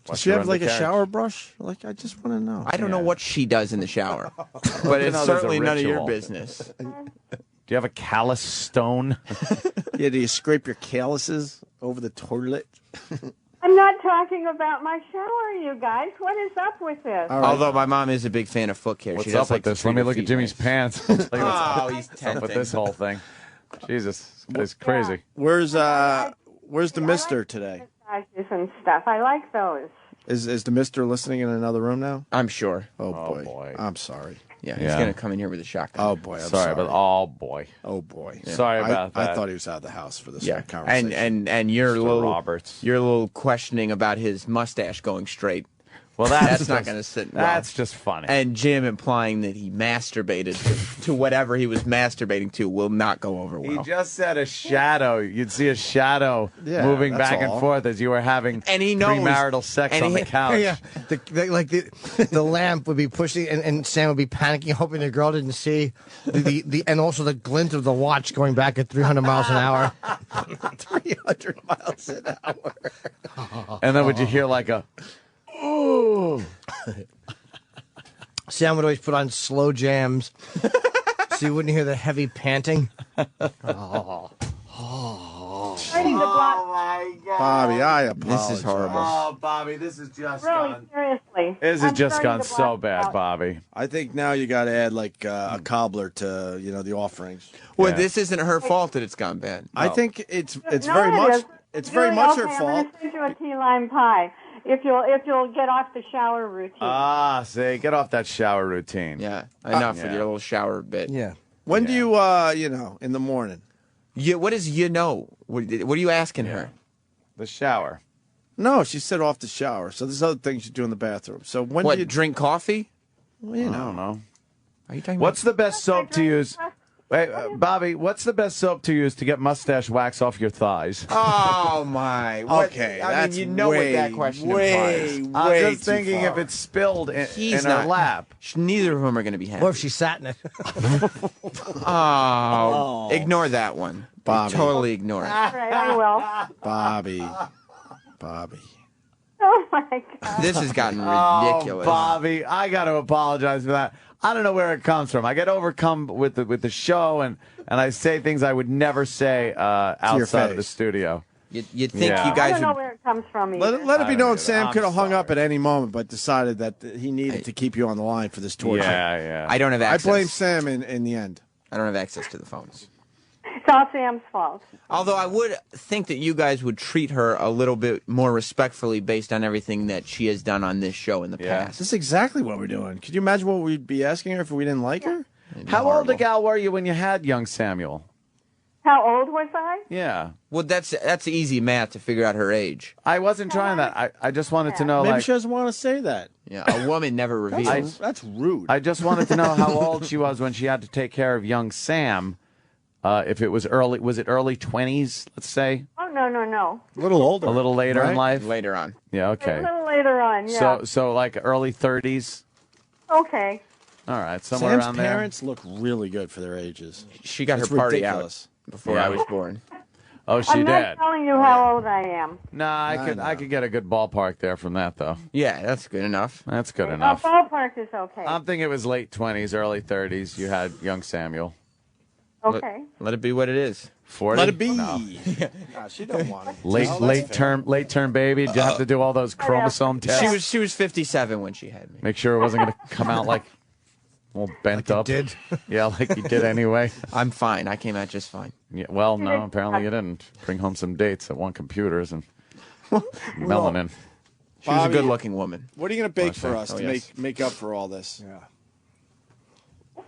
Does she have like a shower brush? Like, I just want to know. I don't know what she does in the shower, but it's know there's a certainly none of your ritual. business. Do you have a callus stone? Yeah, do you scrape your calluses over the toilet? I'm not talking about my shower, you guys. What is up with this? All right. Although my mom is a big fan of foot care. What's she does up like with to this? treat Let me her look at feet Jimmy's nice. pants. Tell you what's Oh, he's up with tempting. this whole thing. Jesus, it's crazy. Where's the Mister today? Massages and stuff. I like those. Is the Mister listening in another room now? I'm sure. Oh boy. boy. I'm sorry. Yeah, he's Yeah. going to come in here with a shotgun. Oh boy, I'm Sorry, but oh boy, oh boy. Sorry about I that. thought he was out of the house for this yeah. conversation. And your Mr. little Roberts. your little questioning about his mustache going straight. well, That's not just- going to sit well. That's just funny. And Jim implying that he masturbated to whatever he was masturbating to will not go over He well. just said a shadow. You'd see a shadow Yeah, moving that's back and all. forth as you were having And he knows- premarital sex and on he- the couch. Yeah, the lamp would be pushing, and Sam would be panicking, hoping the girl didn't see the and also the glint of the watch going back at 300 miles an hour. 300 miles an hour. And then would you hear like a, Sam would always put on slow jams, so you wouldn't hear the heavy panting. Writing the block. Bobby, I apologize. This is horrible. oh, Bobby, this is just Really, seriously. This has I'm just starting gone to so black bad, out. Bobby. I think now you got to add like a cobbler to the offerings. Well, Yeah. this isn't her fault that it's gone bad. I think it's No, very it much is. it's very Really, much okay, her I'm fault. going to send you a key lime pie if you'll get off the shower routine. Ah, see, get off that shower routine. Yeah, enough with yeah. your little shower bit. Yeah. When do you in the morning? What is What are you asking her? The shower. No, she said off the shower. So there's other things you do in the bathroom. So when What, do you drink coffee? Well, you I know. don't know. Are you talking What's the best soap to use? Wait, What is- Bobby, what's the best soap to use to get mustache wax off your thighs? Oh, my. Okay, I that's mean, you know way, what that question way, implies. I'm way just too thinking far. if it's spilled in He's her not. lap. Neither of them are going to be happy. Or if she sat in it. Oh, ignore that one. Bobby. Totally ignore it. All right, I will. Bobby. Oh my God. This has gotten Oh, ridiculous. Bobby, I got to apologize for that. I don't know where it comes from. I get overcome with the show, and I say things I would never say outside of the studio. You'd think Yeah. you I guys don't know would. where it comes from either. Let it be I don't known, either. Sam I'm could have hung sorry. up at any moment, but decided that he needed to keep you on the line for this torture. Yeah. I don't have I access. blame Sam in the end. I don't have access to the phones. It's all Sam's fault. Although I would think that you guys would treat her a little bit more respectfully based on everything that she has done on this show in the Yeah. past. This is exactly what we're doing. Could you imagine what we'd be asking her if we didn't like her? How old a gal were you when you had young Samuel? How old was I? Yeah. Well, that's easy math to figure out her age. I wasn't trying that. I just wanted to know, Maybe like, she doesn't want to say that. Yeah, a woman never reveals. That's rude. I just wanted to know how old she was when she had to take care of young Sam. If it was early 20s, let's say? Oh, no. a little older. A little later in Right? life? Later on. Yeah, A okay. little later on, yeah. So like early 30s? Okay. All right, somewhere Sam's around there. parents look really good for their ages. She got It's her party ridiculous. out before Yeah. I was born. Oh, she I'm not did. telling you how old I am. Nah, I could get a good ballpark there from that though. Yeah, that's good enough. That's good Oh, enough. ballpark is okay. I'm thinking it was late 20s, early 30s. You had young Samuel. Okay. Let it be what it is. 40? Let it be. No. Nah, she don't want it. Late term baby. Did you have to do all those chromosome tests? She was 57 when she had me. Make sure it wasn't going to come out like all bent up. did. Yeah, like you did anyway. I'm fine. I came out just fine. Yeah, well, no, apparently you didn't. Bring home some dates at One Computers and melanin. She was a Bobby, good-looking woman. What are you going to bake for us Oh, to yes. make up for all this?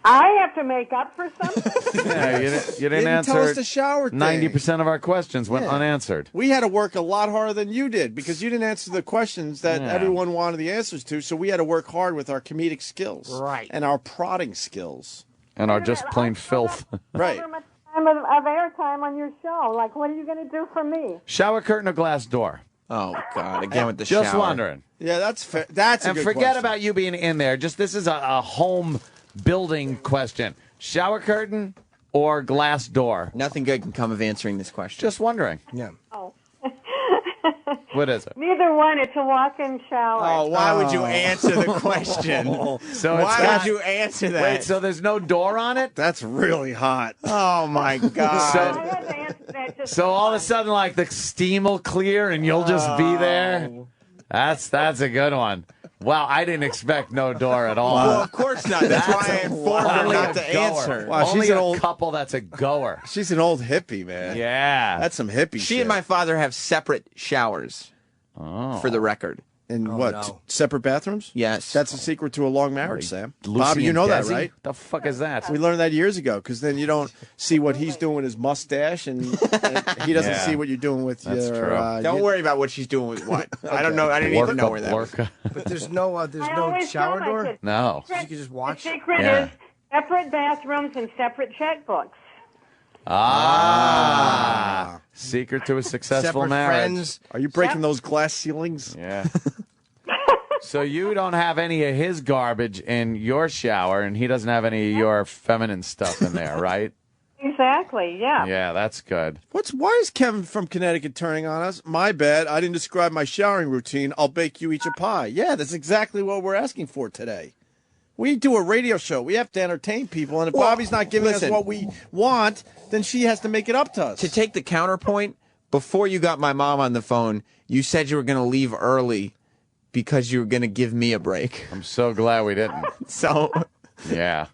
I have to make up for something? Yeah, you didn't didn't tell us answer the shower thing. 90% of our questions went unanswered. We had to work a lot harder than you did because you didn't answer the questions that Yeah. everyone wanted the answers to. So we had to work hard with our comedic skills, Right. and our prodding skills, And are just plain filth. right? Over much time of airtime on your show. Like, what are you going to do for me? Shower curtain or glass door? Oh, God. Again with the Just shower. wondering. Yeah, that's fair. That's a And good forget question. about you being in there. Just this is a home building question. Shower curtain or glass door? Nothing good can come of answering this question. Just wondering. Yeah. Oh. What is it? Neither one. It's a walk-in shower. Oh, why would you answer the question? So Why got- would you answer that? Wait, so there's no door on it? That's really hot. Oh, my God. So- I had to answer that just So all of a sudden, like, the steam will clear and you'll just be there? That's a good one. Wow, I didn't expect no door at all. Well, of course not. That's why I informed her Only not a to goer. answer. Wow, Only she's an a old- couple that's a goer. She's an old hippie, man. Yeah. That's some hippie She shit. and my father have separate showers, for the record. And what? no. Separate bathrooms? Yes. That's a secret to a long marriage, Sam. Lucy Bobby, you and know that, Desi? right? The fuck is that? We learned that years ago because then you don't see what he's doing with his mustache, and he doesn't Yeah. see what you're doing with That's your. true. Don't worry about what she's doing with what. I don't know. I didn't even know where that was. Blorka. But there's no I no always shower tell my door. kids, No. You can just watch. The secret Yeah. is separate bathrooms and separate checkbooks. Ah. Secret to a successful Separate marriage. friends. Are you breaking those glass ceilings? Yeah. So you don't have any of his garbage in your shower, and he doesn't have any of your feminine stuff in there, right? Exactly, yeah. Yeah, that's good. Why is Kevin from Connecticut turning on us? My bad. I didn't describe my showering routine. I'll bake you each a pie. Yeah, that's exactly what we're asking for today. We do a radio show. We have to entertain people, and if Bobby's not giving us listen. what we want, then she has to make it up to us. To take the counterpoint, before you got my mom on the phone, you said you were going to leave early because you were going to give me a break. I'm so glad we didn't. So, Yeah.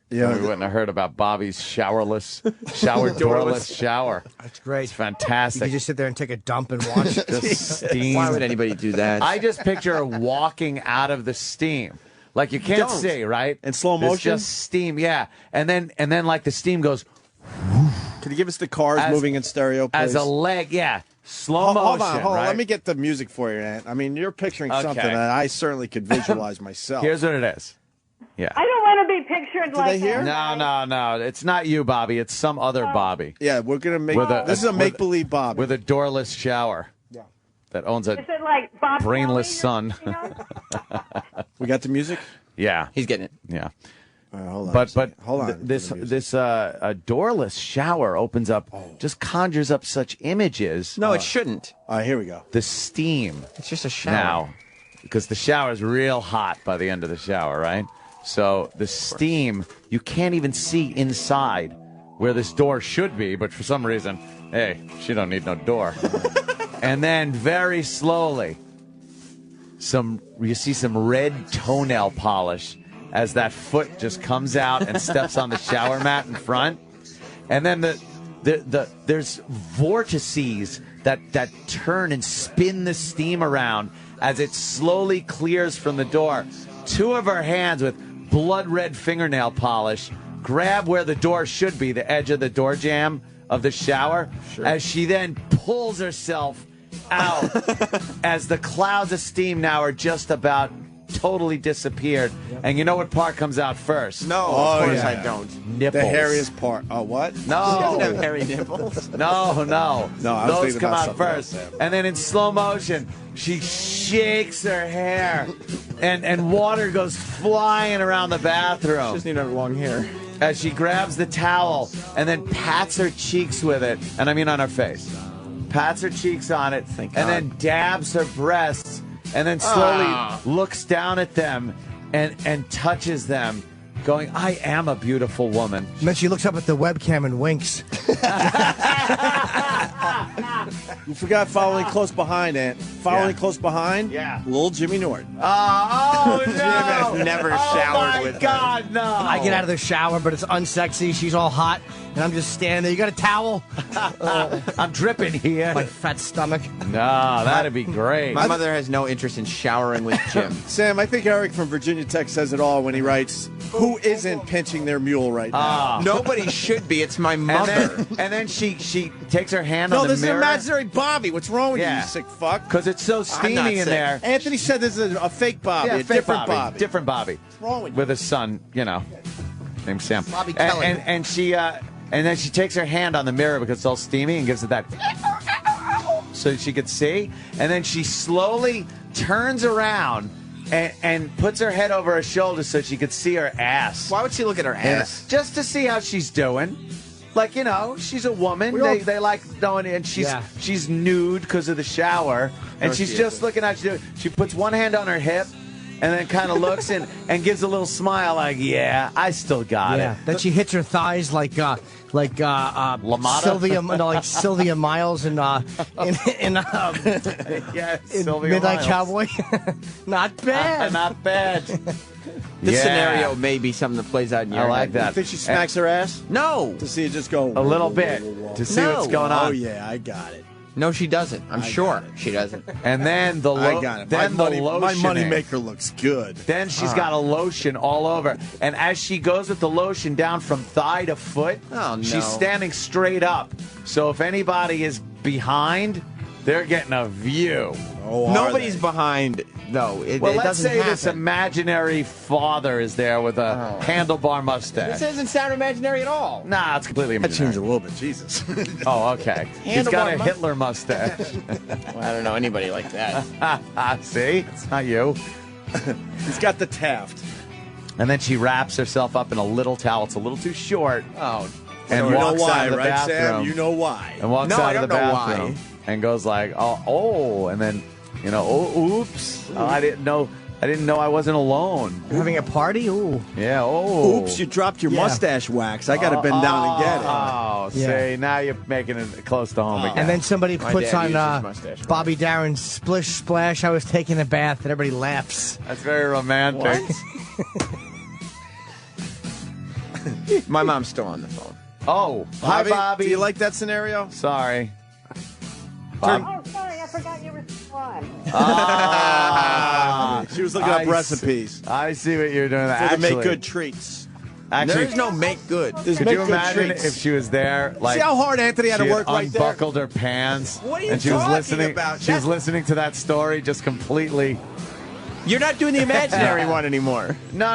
Yeah, We wouldn't have heard about Bobby's shower doorless shower. That's great. It's You fantastic. can just sit there and take a dump and watch. Just steam. why would anybody do that? I just picture her walking out of the steam. Like you can't Don't. see, right? In slow It's motion? just steam, yeah. And then like the steam goes Can you give us the cars As- moving in stereo, please? as a leg, yeah. Slow motion. Hold on. right? Let me get the music for you, Aunt. I mean, you're picturing Okay. something that I certainly could visualize myself. Here's what it is. Yeah. I don't want to be pictured like they hear? that. No. It's not you, Bobby. It's some other Bobby Yeah, we're gonna make With a- this is a with- make believe Bob. with a doorless shower. Yeah. That owns Is a it like Bob brainless Kelly son. or something? We got the music. yeah. He's getting it. Yeah. All right, hold on. But hold on. This doorless shower opens up, just conjures up such images. No, it shouldn't. All right, here we go. The steam. It's just a shower. Now, because the shower is real hot by the end of the shower, right? So the steam, you can't even see inside where this door should be, but for some reason, hey, she don't need no door. And then very slowly, you see some red toenail polish as that foot just comes out and steps on the shower mat in front. And then there's vortices that turn and spin the steam around as it slowly clears from the door. Two of her hands with blood red fingernail polish grab where the door should be, the edge of the door jamb of the shower, as she then pulls herself out as the clouds of steam now are just about totally disappeared. And you know what part comes out first? No, of course I don't. Nipples. The hairiest part. Oh, what? She doesn't have No. hairy nipples. No. No, I was Those thinking come about out something first. else, Sam. And then in slow motion, she shakes her hair and water goes flying around the bathroom. Just need to have long hair. As she grabs the towel and then pats her cheeks with it, and I mean on her face, pats her cheeks on it, and then dabs her breasts, and then slowly looks down at them and touches them, going, I am a beautiful woman. And then she looks up at the webcam and winks. You forgot following close behind, Ant. Following close behind? Yeah. Little Jimmy Norton. Oh, no! Jim has never showered with Oh, my her. God, no! I get out of the shower, but it's unsexy. She's all hot, and I'm just standing there. You got a towel? I'm dripping here. My fat stomach. No, that'd be great. My mother has no interest in showering with Jim. Sam, I think Eric from Virginia Tech says it all when he writes, who isn't pinching their mule right now? Nobody should be. It's my and mother. then she takes her hand No, on the this is mirror. an imaginary Bobby. What's wrong with you, Yeah. you sick fuck? Because it's so steamy in sick. there. Anthony said this is a fake Bobby, Yeah, a fake different Bobby. Different Bobby. What's wrong with you? With a son, named Sam. Bobby and, Kelly. and she and then she takes her hand on the mirror because it's all steamy and gives it that so she could see. And then she slowly turns around and puts her head over her shoulder so she could see her ass. Why would she look at her ass? Just to see how she's doing. Like, she's a woman. We all- They like knowing, and she's nude because of the shower, and No, she's she just isn't. looking at you. She puts one hand on her hip, and then kind of looks and gives a little smile, like, "Yeah, I still got it." Then she hits her thighs like LaMotta? Sylvia Miles in Yeah, in Sylvia Midnight Miles. Cowboy. Not bad. Not bad. This Yeah. scenario may be something that plays out in your I like head. that. You think she smacks her ass? No. To see it just go... A little bit to see No. what's going on. Oh, yeah, I got it. No, she doesn't. I'm sure she doesn't. And then I got it. then my the money lotioning. maker looks good. Then she's got a lotion all over. And as she goes with the lotion down from thigh to foot, Oh, no. she's standing straight up. So if anybody is behind, they're getting a view. Oh, are Nobody's they? behind, though. It Well, let's doesn't say happen. this imaginary father is there with a handlebar mustache. This doesn't sound imaginary at all. Nah, it's completely That changed a imaginary. little bit. Jesus. Oh, okay. He's got a Handlebar Hitler mustache. Well, I don't know anybody like that. See? It's not you. He's got the Taft. And then she wraps herself up in a little towel. It's a little too short. Oh, And you know walks why, out of the right, bathroom. Sam? You know why. And walks No, out I of the don't know why. bathroom and goes like, oh, and then, oops. Oh, I didn't know I wasn't alone. You're having a party? Ooh. Yeah, oh. Oops, you dropped your Yeah. mustache wax. I got to bend down and get it. Oh, Yeah. see, now you're making it close to home again. And then somebody My puts dad on uses mustache. Bobby Darin's Splish Splash. I was taking a bath, and everybody laughs. That's very romantic. my mom's still on the phone. Oh, hi, Bobby. Do you like that scenario? Sorry. Oh, sorry, I forgot you were still on. She was looking up I recipes. I see what you're doing. So to Actually, make good treats. Actually, There's no make good. There's could make you good imagine treats. if she was there? Like, See how hard Anthony had to she work right there? unbuckled her pants. What are you and she was talking listening, about? She was That's- listening to that story just completely. You're not doing the imaginary one anymore. No.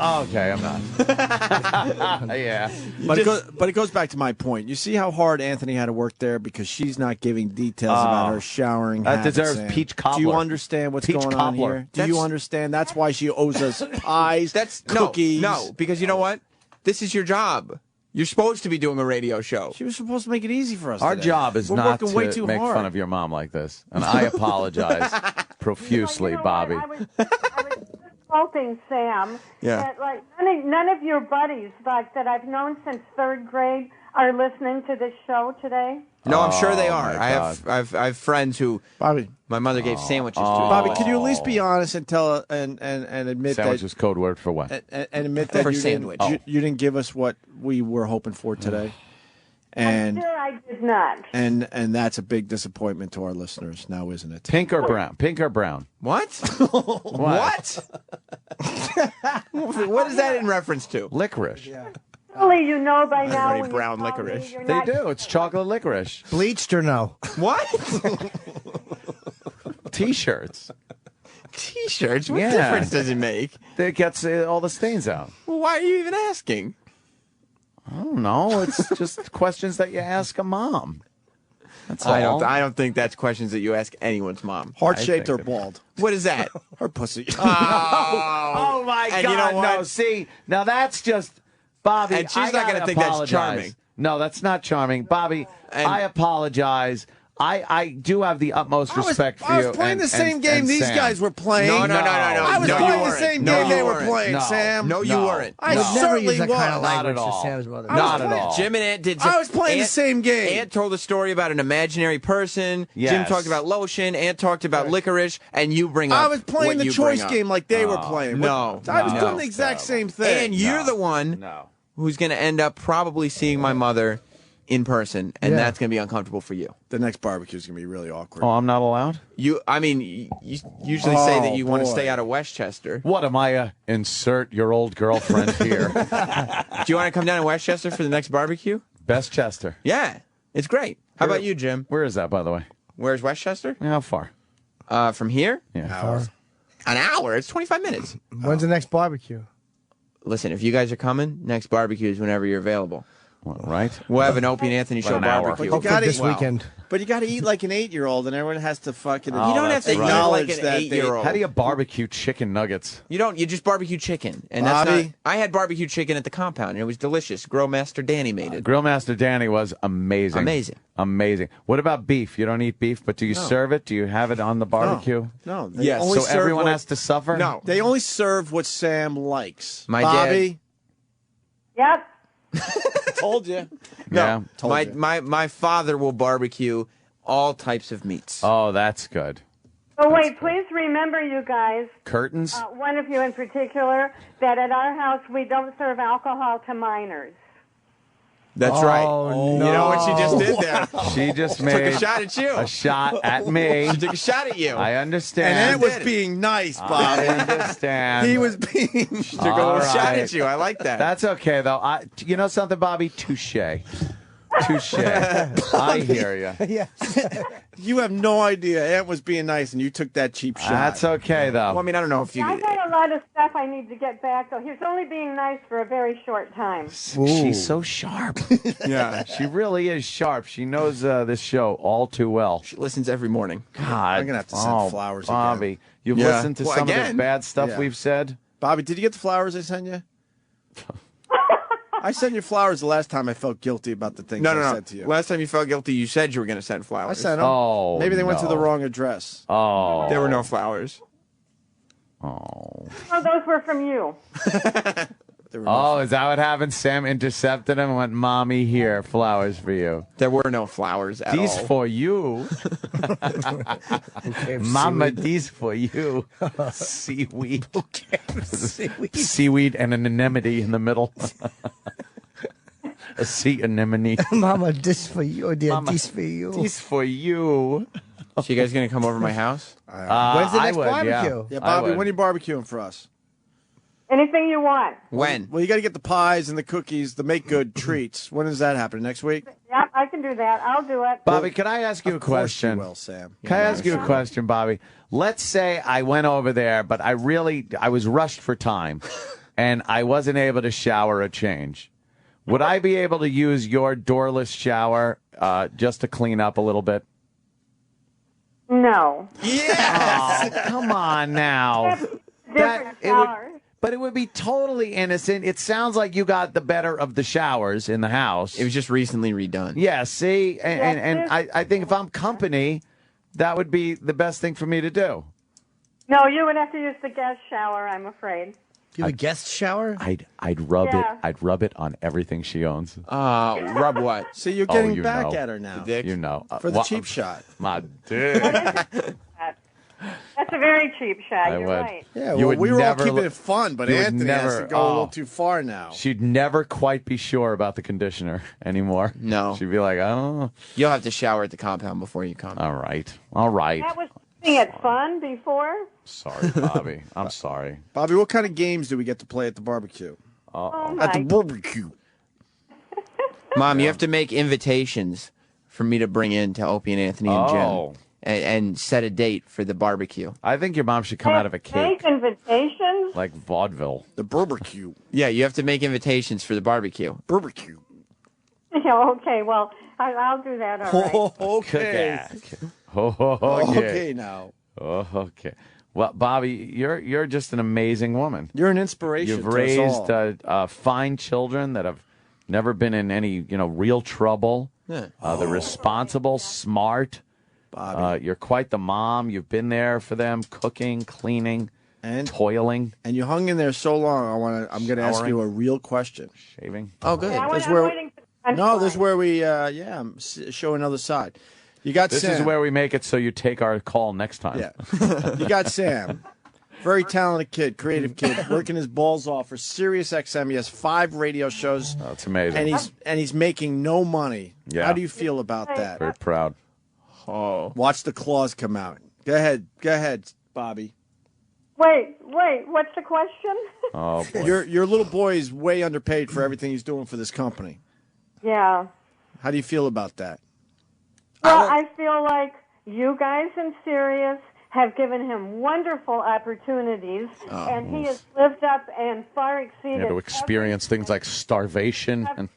Oh, okay, I'm not. Yeah. But it goes back to my point. You see how hard Anthony had to work there because she's not giving details about her showering That habits, deserves Sam. peach cobbler. Do you understand what's Peach going on cobbler. here? Do you understand? That's why she owes us pies, cookies. No, because you know what? This is your job. You're supposed to be doing a radio show. She was supposed to make it easy for us. Our today. job is We're not working way to too make hard. fun of your mom like this. And I apologize profusely, You know Bobby. what? I was just hoping, Sam, Yeah. that like none of your buddies like that I've known since 3rd grade are listening to this show today. No, I'm sure they are. my I have friends who Bobby. my mother gave sandwiches to. Bobby, could you at least be honest and tell and admit Sandwich that is code word for what? and admit that For you sandwich. Didn't, you didn't give us what we were hoping for today, and I'm sure I did not. and that's a big disappointment to our listeners now, isn't it? Pink or brown? Pink or brown? What? What? What is that in reference to? Licorice. Surely you know by now. Very when you brown call me, licorice. you're They not- do. It's chocolate licorice. Bleached or no? What? T-shirts. T-shirts? What Yeah. difference does it make? That gets all the stains out. Well, why are you even asking? I don't know. It's just questions that you ask a mom. That's all. I don't think that's questions that you ask anyone's mom. Heart shaped think or that- bald? What is that? Her pussy. Oh my And God! you know what? No, see, now that's just Bobby. And she's I not gotta gonna think that's apologize. charming. No, that's not charming, Bobby. And- I apologize. I do have the utmost respect for you. I was playing the same game these Sam. guys were playing. No. I was No, playing you the weren't. same No, game you they were weren't. playing, No. Sam. No, you weren't. I You would never certainly use that kind of was. language Not at to all. Sam's mother. Not at all. Jim and Aunt did. I was playing the same game. Aunt told a story about an imaginary person. Jim Yes. talked about lotion. Aunt talked about licorice, and you bring up. I was playing what the you bring choice up. game like they were playing. No, I was no. doing the exact same thing. And you're the one No. who's going to end up probably seeing my mother in person, and Yeah. that's going to be uncomfortable for you. The next barbecue is going to be really awkward. Oh, I'm not allowed? I mean, you usually say that you want to boy. stay out of Westchester. What am I? Insert your old girlfriend here. Do you want to come down to Westchester for the next barbecue? Best Chester. Yeah, it's great. How about you, Jim? Where is that, by the way? Where's Westchester? How far? From here? Yeah. An hour. It's 25 minutes. When's the next barbecue? Listen, if you guys are coming, next barbecue is whenever you're available. Well, right? We'll have an Opie and Anthony show an hour. barbecue. You Hopefully gotta this eat- weekend. But you got to eat like an 8-year-old, and everyone has to fucking. You don't have that's to eat right. like acknowledge an that 8-year-old. How do you barbecue chicken nuggets? You don't. You just barbecue chicken, and that's Bobby? not. I had barbecue chicken at the compound, and it was delicious. Grill Master Danny made it. Grillmaster Danny was amazing. Amazing. Amazing. What about beef? You don't eat beef, but do you serve it? Do you have it on the barbecue? No, they Yes. only So serve everyone what- has to suffer? No. They only serve what Sam likes. My Bobby, Yep. told you. Yeah. Told you. My father will barbecue all types of meats. Oh, that's good. Oh, wait, please remember, you guys, Curtains? one of you in particular, that at our house we don't serve alcohol to minors. That's right. Oh, You know what she just did there? She just Took made a shot at you. a shot at me. She took a shot at you. I understand. And it was did it. being nice, I Bobby. understand. He was being. Took a little All shot right. at you. I like that. That's okay, though. You know something, Bobby? Touche. Touche. I hear you. Yeah. You have no idea. Aunt was being nice, and you took that cheap shot. That's okay, though. well, I mean, I don't know if you. I got a lot of stuff I need to get back, though. He's only being nice for a very short time. She's so sharp. Yeah. She really is sharp. She knows this show all too well. She listens every morning. God. I'm gonna have to send flowers again. Bobby. You've Yeah. listened to Well, some of again. the bad stuff Yeah. we've said? Bobby, did you get the flowers I sent you? I sent you flowers the last time I felt guilty about the things No, I no, said to you. no. Last time you felt guilty, you said you were going to send I flowers. sent them. Oh, Maybe they went to the no. wrong address. Oh. There were no flowers. Oh. Oh, those were from you. There were no- Oh, is that what happened? Sam intercepted him and went, Mommy, here, flowers for you. There were no flowers at These all. for you. Mama, these for you. Seaweed. Seaweed and an anemone in the middle. A sea anemone. Mama, this for you. Or dear, Mama, this for you. These for you. So you guys going to come over to my house? When's the I next would, barbecue? Yeah, Yeah, I Bobby, would. when are you barbecuing for us? Anything you want. When? Well, you got to get the pies and the cookies, the make good treats. When does that happen? Next week? Yep, I can do that. I'll do it. Bobby, can I ask you a Of course question? you will, Sam. Can I ask you a question, Bobby? Let's say I went over there, but I was rushed for time, and I wasn't able to shower or change. Would I be able to use your doorless shower just to clean up a little bit? No. Oh, come on now. Different showers. But it would be totally innocent. It sounds like you got the better of the showers in the house. It was just recently redone. Yeah, see? And I think if I'm company, that would be the best thing for me to do. No, you would have to use the guest shower, I'm afraid. You have a guest shower? I'd rub Yeah. it. I'd rub it on everything she owns. Rub what? See, you're getting you back know. at her now. Dick? You know. For the cheap shot. My dick. That's a very cheap shot. I You're would. right. Yeah, You well, would we were all never keeping look- it fun, but you would Anthony has to never- go a little oh. too far now. She'd never quite be sure about the conditioner anymore. No. She'd be like, oh, You'll have to shower at the compound before you come. all right. All right. That was making it fun before. Sorry, Bobby. I'm sorry. Bobby, what kind of games do we get to play at the barbecue? Oh, At the my. barbecue. Mom, you have to make invitations for me to bring in to Opie and Anthony and Oh. Jim. And set a date for the barbecue. I think your mom should come out of a cake. Make invitations? Like vaudeville. The barbecue. Yeah, you have to make invitations for the barbecue. Barbecue. Yeah, okay, well, I'll do that, all right. Okay. Oh, yeah. Okay, now. Oh, okay. Well, Bobby, you're just an amazing woman. You're an inspiration You've to us raised all. fine children that have never been in any real trouble. Yeah. They're responsible, smart. Bobby. You're quite the mom. You've been there for them, cooking, cleaning, And toiling, and you hung in there so long. I'm going to ask you a real question. shaving. Oh, good. Yeah, This is I'm where- waiting for the No, this is punchline. where we show another side. You got This Sam. is where we make it so you take our call next time. Yeah. You got Sam. Very talented kid, creative kid, working his balls off for Sirius XM. He has 5 radio shows. Oh, it's amazing. And he's making no money. Yeah. How do you feel about that? Very proud. Oh. Watch the claws come out. Go ahead, Bobby. Wait, what's the question? Oh, boy. Your little boy is way underpaid for everything he's doing for this company. Yeah. How do you feel about that? Well, I feel like you guys in Sirius have given him wonderful opportunities, and he has lived up and far You exceeded. had to experience things like starvation. And,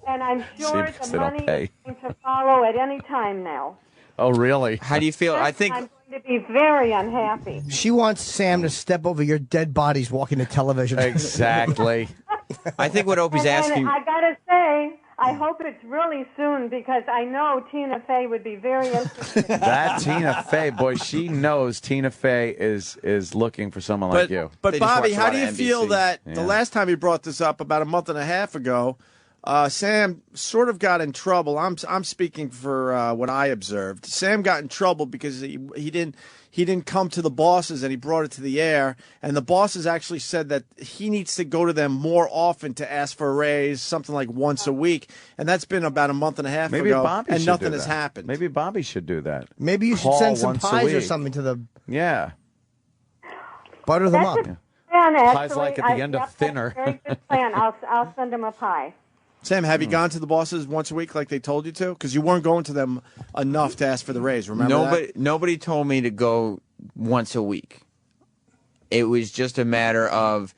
And I'm sure because the they don't money pay. is going to follow at any time now. oh, really? How do you feel? I think I'm going to be very unhappy. She wants Sam to step over your dead bodies walking to television. Exactly. what Opie's And asking. I got to say, I hope it's really soon because I know Tina Fey would be very interested. That Tina Fey, boy, she knows Tina Fey is looking for someone like you. But They just Bobby, watch a how lot do you of feel NBC. that the Yeah. last time you brought this up about a month and a half ago, Sam sort of got in trouble. I'm speaking for what I observed. Sam got in trouble because he didn't come to the bosses and he brought it to the air. And the bosses actually said that he needs to go to them more often to ask for a raise, something like once a week. And that's been about a month and a half Maybe ago, Bobby and should nothing do has that. happened. Maybe Bobby should do that. Maybe you should Call send some once a pies or week. something to the Yeah. butter them up. That's a plan, actually. Pies like at the end of Yep, that's Thinner. a very good plan. I'll send him a pie. Sam, have you gone to the bosses once a week like they told you to? Because you weren't going to them enough to ask for the raise. Remember that? Nobody told me to go once a week. It was just a matter of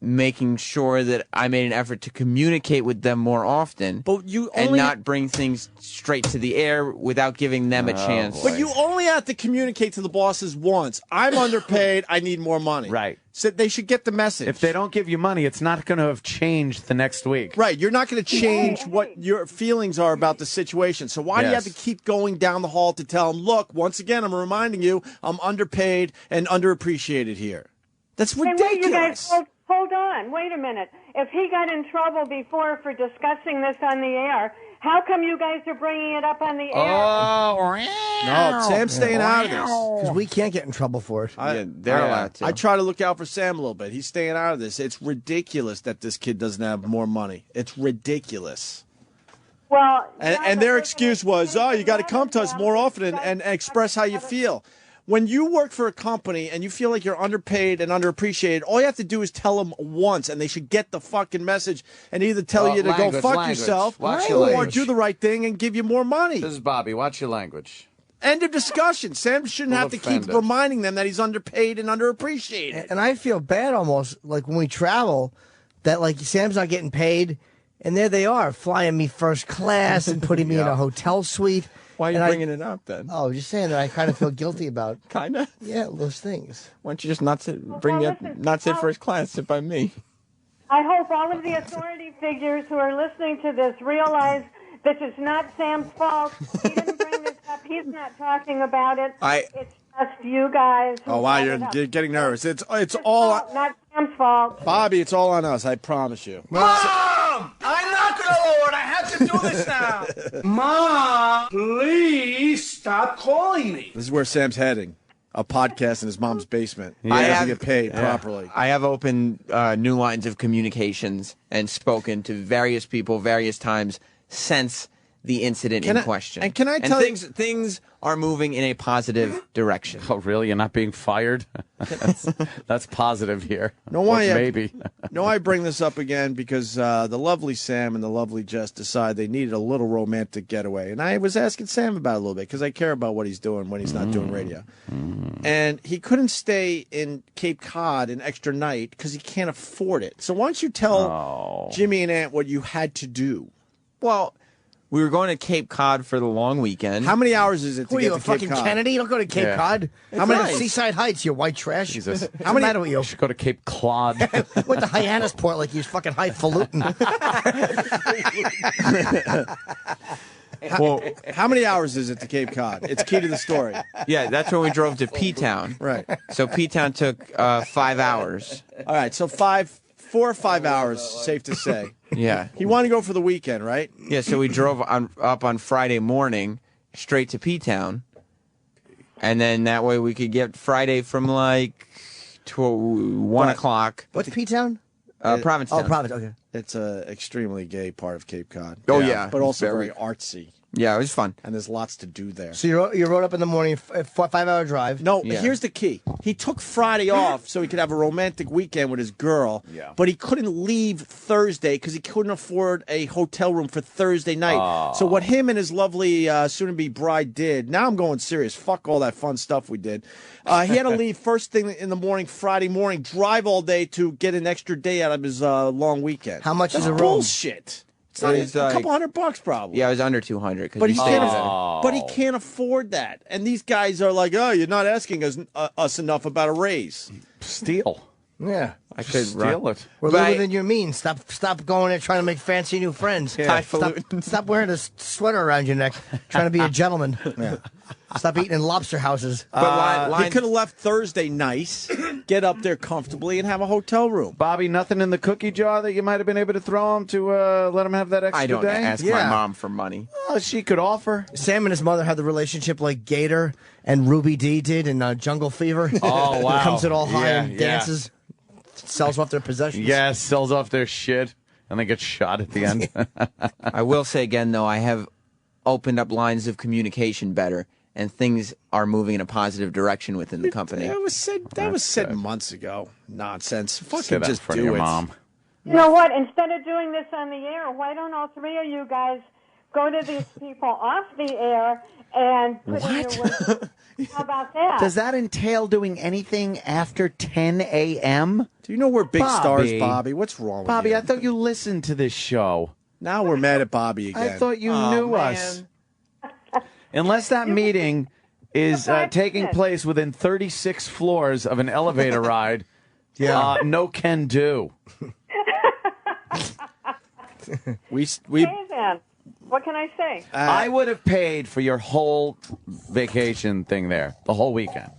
making sure that I made an effort to communicate with them more often, But you and only not bring things straight to the air without giving them a chance. But you only have to communicate to the bosses once. I'm underpaid. I need more money. Right. So they should get the message. If they don't give you money, it's not going to have changed the next week. Right. You're not going to change what your feelings are about the situation. So why do you have to Yes. keep going down the hall to tell them, look, once again, I'm reminding you, I'm underpaid and underappreciated here. That's Hey, ridiculous. wait, you guys, hold on. Wait a minute. If he got in trouble before for discussing this on the air, how come you guys are bringing it up on the air? No, Sam's staying out of this. Because we can't get in trouble for it. Yeah, they're allowed to. I try to look out for Sam a little bit. He's staying out of this. It's ridiculous that this kid doesn't have more money. It's ridiculous. Well, And their excuse was, oh, you got to come to us more often and express how you feel. when you work for a company and you feel like you're underpaid and underappreciated, all you have to do is tell them once, and they should get the fucking message and either tell you to go fuck yourself or do the right thing and give you more money. This is Bobby. Watch your language. End of discussion. Sam shouldn't have to keep reminding them that he's underpaid and underappreciated. And I feel bad almost, like when we travel, that like Sam's not getting paid, and there they are flying me first class and putting me in a hotel suite. Why are you bringing it up then? Oh, just saying that I kind of feel guilty about. Kind of? Yeah, those things. Why don't you just not sit first class, sit by me? I hope all of the authority figures who are listening to this realize this is not Sam's fault. He didn't bring this up. He's not talking about it. It's just you guys. Oh, wow, you're getting nervous. It's all not Sam's fault. Bobby, it's all on us, I promise you. Mom! I'm not going to lower it. I have to do this now. Mom, please stop calling me. This is where Sam's heading. A podcast in his mom's basement. I have to get paid properly. I have opened new lines of communications and spoken to various people various times since the incident in question. And can I tell you, things are moving in a positive direction. Oh, really? You're not being fired? That's positive here. No, why? Maybe. No, I bring this up again because the lovely Sam and the lovely Jess decided they needed a little romantic getaway, and I was asking Sam about it a little bit because I care about what he's doing when he's not doing radio. And he couldn't stay in Cape Cod an extra night because he can't afford it. So why don't you tell Jimmy and Aunt what you had to do? Well, we were going to Cape Cod for the long weekend. How many hours is it to Who are get you, to fucking Cape Cod? Kennedy? You don't go to Cape Cod. How many Seaside Heights, you white trash? Jesus. How many matter with you? You should go to Cape Cod. Went to Hyannisport like he was fucking highfalutin. Well, how many hours is it to Cape Cod? It's key to the story. Yeah, that's when we drove to P-Town. Right. So P-Town took 5 hours. All right, so 4 or 5 hours, safe to say. Yeah. He wanted to go for the weekend, right? Yeah, so we drove up on Friday morning straight to P-Town. And then that way we could get Friday from like 1 o'clock. What's P-Town? Provincetown. Oh, Providence, okay. It's an extremely gay part of Cape Cod. Oh, yeah. But also Very. very artsy. Yeah, it was fun. And there's lots to do there. So you rode up in the morning, 5-hour drive. No, Yeah. here's the key. He took Friday off so he could have a romantic weekend with his girl. Yeah. But he couldn't leave Thursday because he couldn't afford a hotel room for Thursday night. So what him and his lovely soon-to-be bride did, now I'm going serious. Fuck all that fun stuff we did. He had to leave first thing in the morning, Friday morning, drive all day to get an extra day out of his long weekend. How much is a room? Bullshit. It's not It's a like- couple $100 probably. Yeah, it was under 200. But he can't. Oh. But he can't afford that. And these guys are like, "Oh, you're not asking us enough about a raise." Steal. Yeah. I could Steal it. We're But living within your means. Stop going and trying to make fancy new friends. Stop wearing a sweater around your neck, trying to be a gentleman. Yeah. Stop eating in lobster houses. He could have left Thursday nice, get up there comfortably, and have a hotel room. Bobby, nothing in the cookie jar that you might have been able to throw him to let him have that extra I don't day? ask my mom for money. Oh, she could offer. Sam and his mother had the relationship like Gator and Ruby Dee did in Jungle Fever. Oh, wow. Comes it all high Yeah, and yeah. dances, sells off their possessions. Yeah, sells off their shit, and then gets shot at the end. I will say again, though, I have opened up lines of communication better, and things are moving in a positive direction within the company. That was said months ago. Nonsense. Say Fucking that just for do your it. mom. You know what? Instead of doing this on the air, why don't all three of you guys go to these people off the air and put in your work? How about that? Does that entail doing anything after 10 a.m.? Do you know we're big stars, Bobby. Bobby? What's wrong with Bobby, you? I thought you listened to this show. Now we're mad at Bobby again. I thought you knew us. Unless that meeting is taking place within 36 floors of an elevator ride, no can do. we Okay, then. What can I say? I would have paid for your whole vacation thing there, the whole weekend.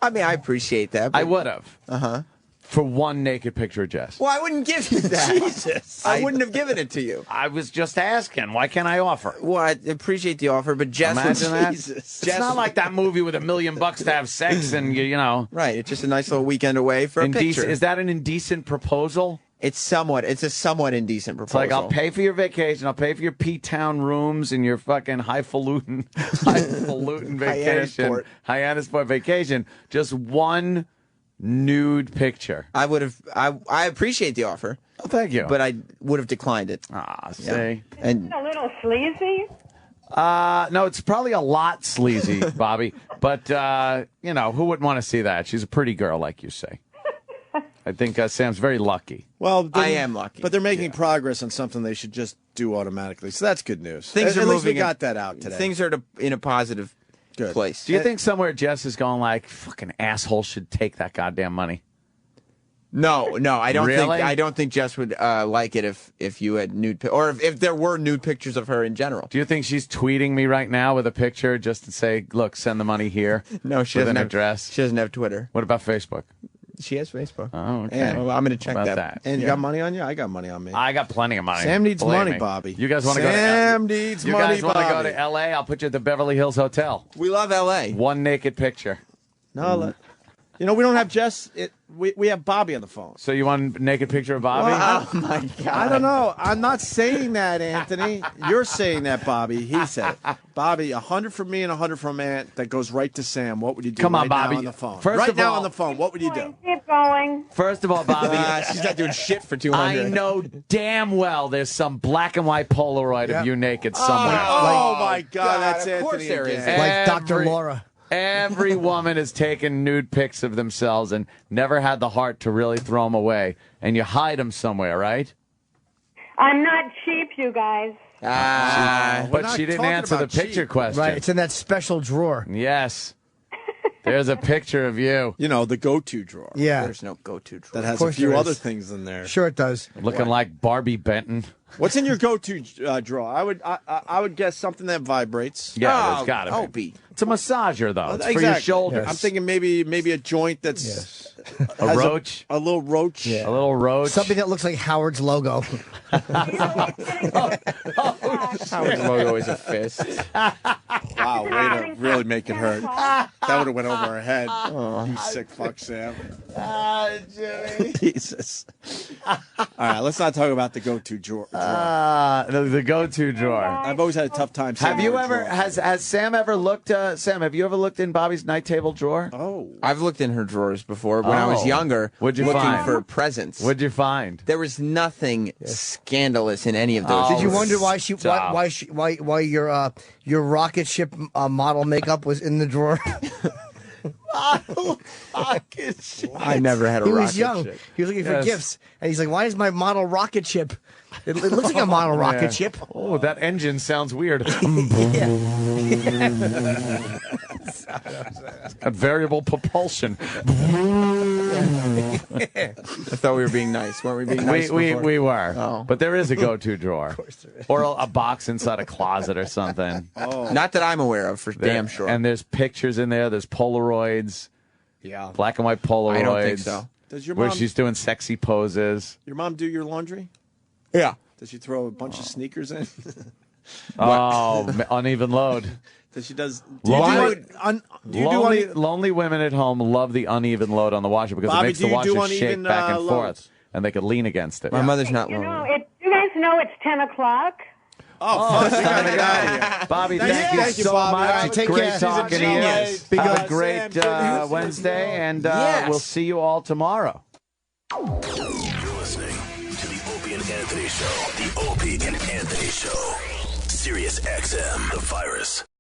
I mean, I appreciate that. But I would have. For one naked picture of Jess. Well, I wouldn't give you that. Jesus. I wouldn't have given it to you. I was just asking. Why can't I offer? Well, I appreciate the offer, but Jess Imagine that. Jesus. It's not like that movie with $1 million to have sex and you know. Right, it's just a nice little weekend away for a picture. Is that an indecent proposal? It's a somewhat indecent It's proposal. like, I'll pay for your vacation. I'll pay for your P-Town rooms and your fucking highfalutin vacation. Hyannisport vacation. Just one nude picture. I appreciate the offer. Oh, thank you. But I would have declined it. See. Yeah. And A little sleazy. No, it's probably a lot sleazy, Bobby. But, who wouldn't want to see that? She's a pretty girl, like you say. I think Sam's very lucky. Well, I am lucky. But they're making progress on something they should just do automatically. So that's good news. Things are at least we moving got that out today. Things are in a positive place. Do you think somewhere Jess is going like, fucking asshole should take that goddamn money? No, I don't Really? think. I don't think Jess would like it if you had nude or if there were nude pictures of her in general. Do you think she's tweeting me right now with a picture just to say, "Look, send the money here"? No, she with doesn't an have address. She doesn't have Twitter. What about Facebook? She has Facebook. Oh, okay. Yeah. Well, I'm going to check What about that. And you got money on you? I got money on me. I got plenty of money. Sam needs Believe money, me. Bobby. You guys want to go to Sam needs You money, guys want to go Bobby. to L.A.? I'll put you at the Beverly Hills Hotel. We love L.A. One naked picture. No, we don't have Jess. We have Bobby on the phone. So you want a naked picture of Bobby? Well, Oh my God! I don't know. I'm not saying that, Anthony. You're saying that, Bobby. He said it. Bobby, 100 from me and 100 from Ant. That goes right to Sam. What would you do? Come on, right Bobby. Now on the phone. First right of now all- on the phone. What would you do? Keep going. First of all, Bobby, She's not doing shit for 200. I know damn well there's some black and white Polaroid of you naked somewhere. Oh, my God, that's of course Anthony there is. again. Like Dr. Laura. Every woman has taken nude pics of themselves and never had the heart to really throw them away. And you hide them somewhere, right? I'm not cheap, you guys. We're But not she didn't talking answer the about picture cheap. question. Right, it's in that special drawer. Yes. There's a picture of you You know, the go-to drawer. Yeah, There's no go-to drawer. That has a course few there other is. things in there. sure it does. looking like Barbie Benton. What's in your go-to drawer? I would guess something that vibrates. Yeah, there's got to be. Opie. It's a massager, though. It's Exactly. for your shoulders. I'm thinking maybe a joint that's Yes. A has roach. a little roach. A little roach. Something that looks like Howard's logo. Howard's logo is a fist. Wow, way to really make it hurt. That would have went over her head. You sick fuck, Sam. Jimmy. Jesus. All right, let's not talk about the go-to drawer. The go-to drawer. I've always had a tough time. saying Have you the word ever, drawer. has Sam ever looked, Sam, have you ever looked in Bobby's night table drawer? Oh, I've looked in her drawers before when I was Oh. younger. What'd you looking find? for presents. What'd you find? There was nothing scandalous in any of those. Oh, Did you drawers. wonder stop. why your rocket ship model makeup was in the drawer? I never had a He rocket was young. ship. He was looking for Yes. gifts, and he's like, "Why is my model rocket ship? It looks like a model rocket ship." Oh, that engine sounds weird. Got variable propulsion. I thought we were being nice. Weren't we being nice we before? were. Oh. But there is a go-to drawer. Of course there is. Or a box inside a closet or something. Not that I'm aware of, for damn sure. And there's pictures in there. There's Polaroids. yeah. Black and white Polaroids. I don't think so. Does your Where mom? she's doing sexy poses. Your mom do your laundry? Yeah. Does she throw a bunch of sneakers in? Oh, uneven load. Does she does? Lonely- Do you do any? Lonely women at home love the uneven load on the washer because Bobby, it makes do the you do washer shake uneven, back and forth, loads? and they could lean against it. My mother's not You lonely. know, you guys know it's 10 o'clock. Oh, fuck, we gotta get out of here. Bobby, Thank thank you, you thank you, so Bobby. much. All right, It's take great care. talking She's a to you. genius. Be Have good. a great Sam, Wednesday, and Yes. we'll see you all tomorrow. You're listening to the Opie and Anthony Show. The Opie and Anthony Show. Sirius XM. The Virus.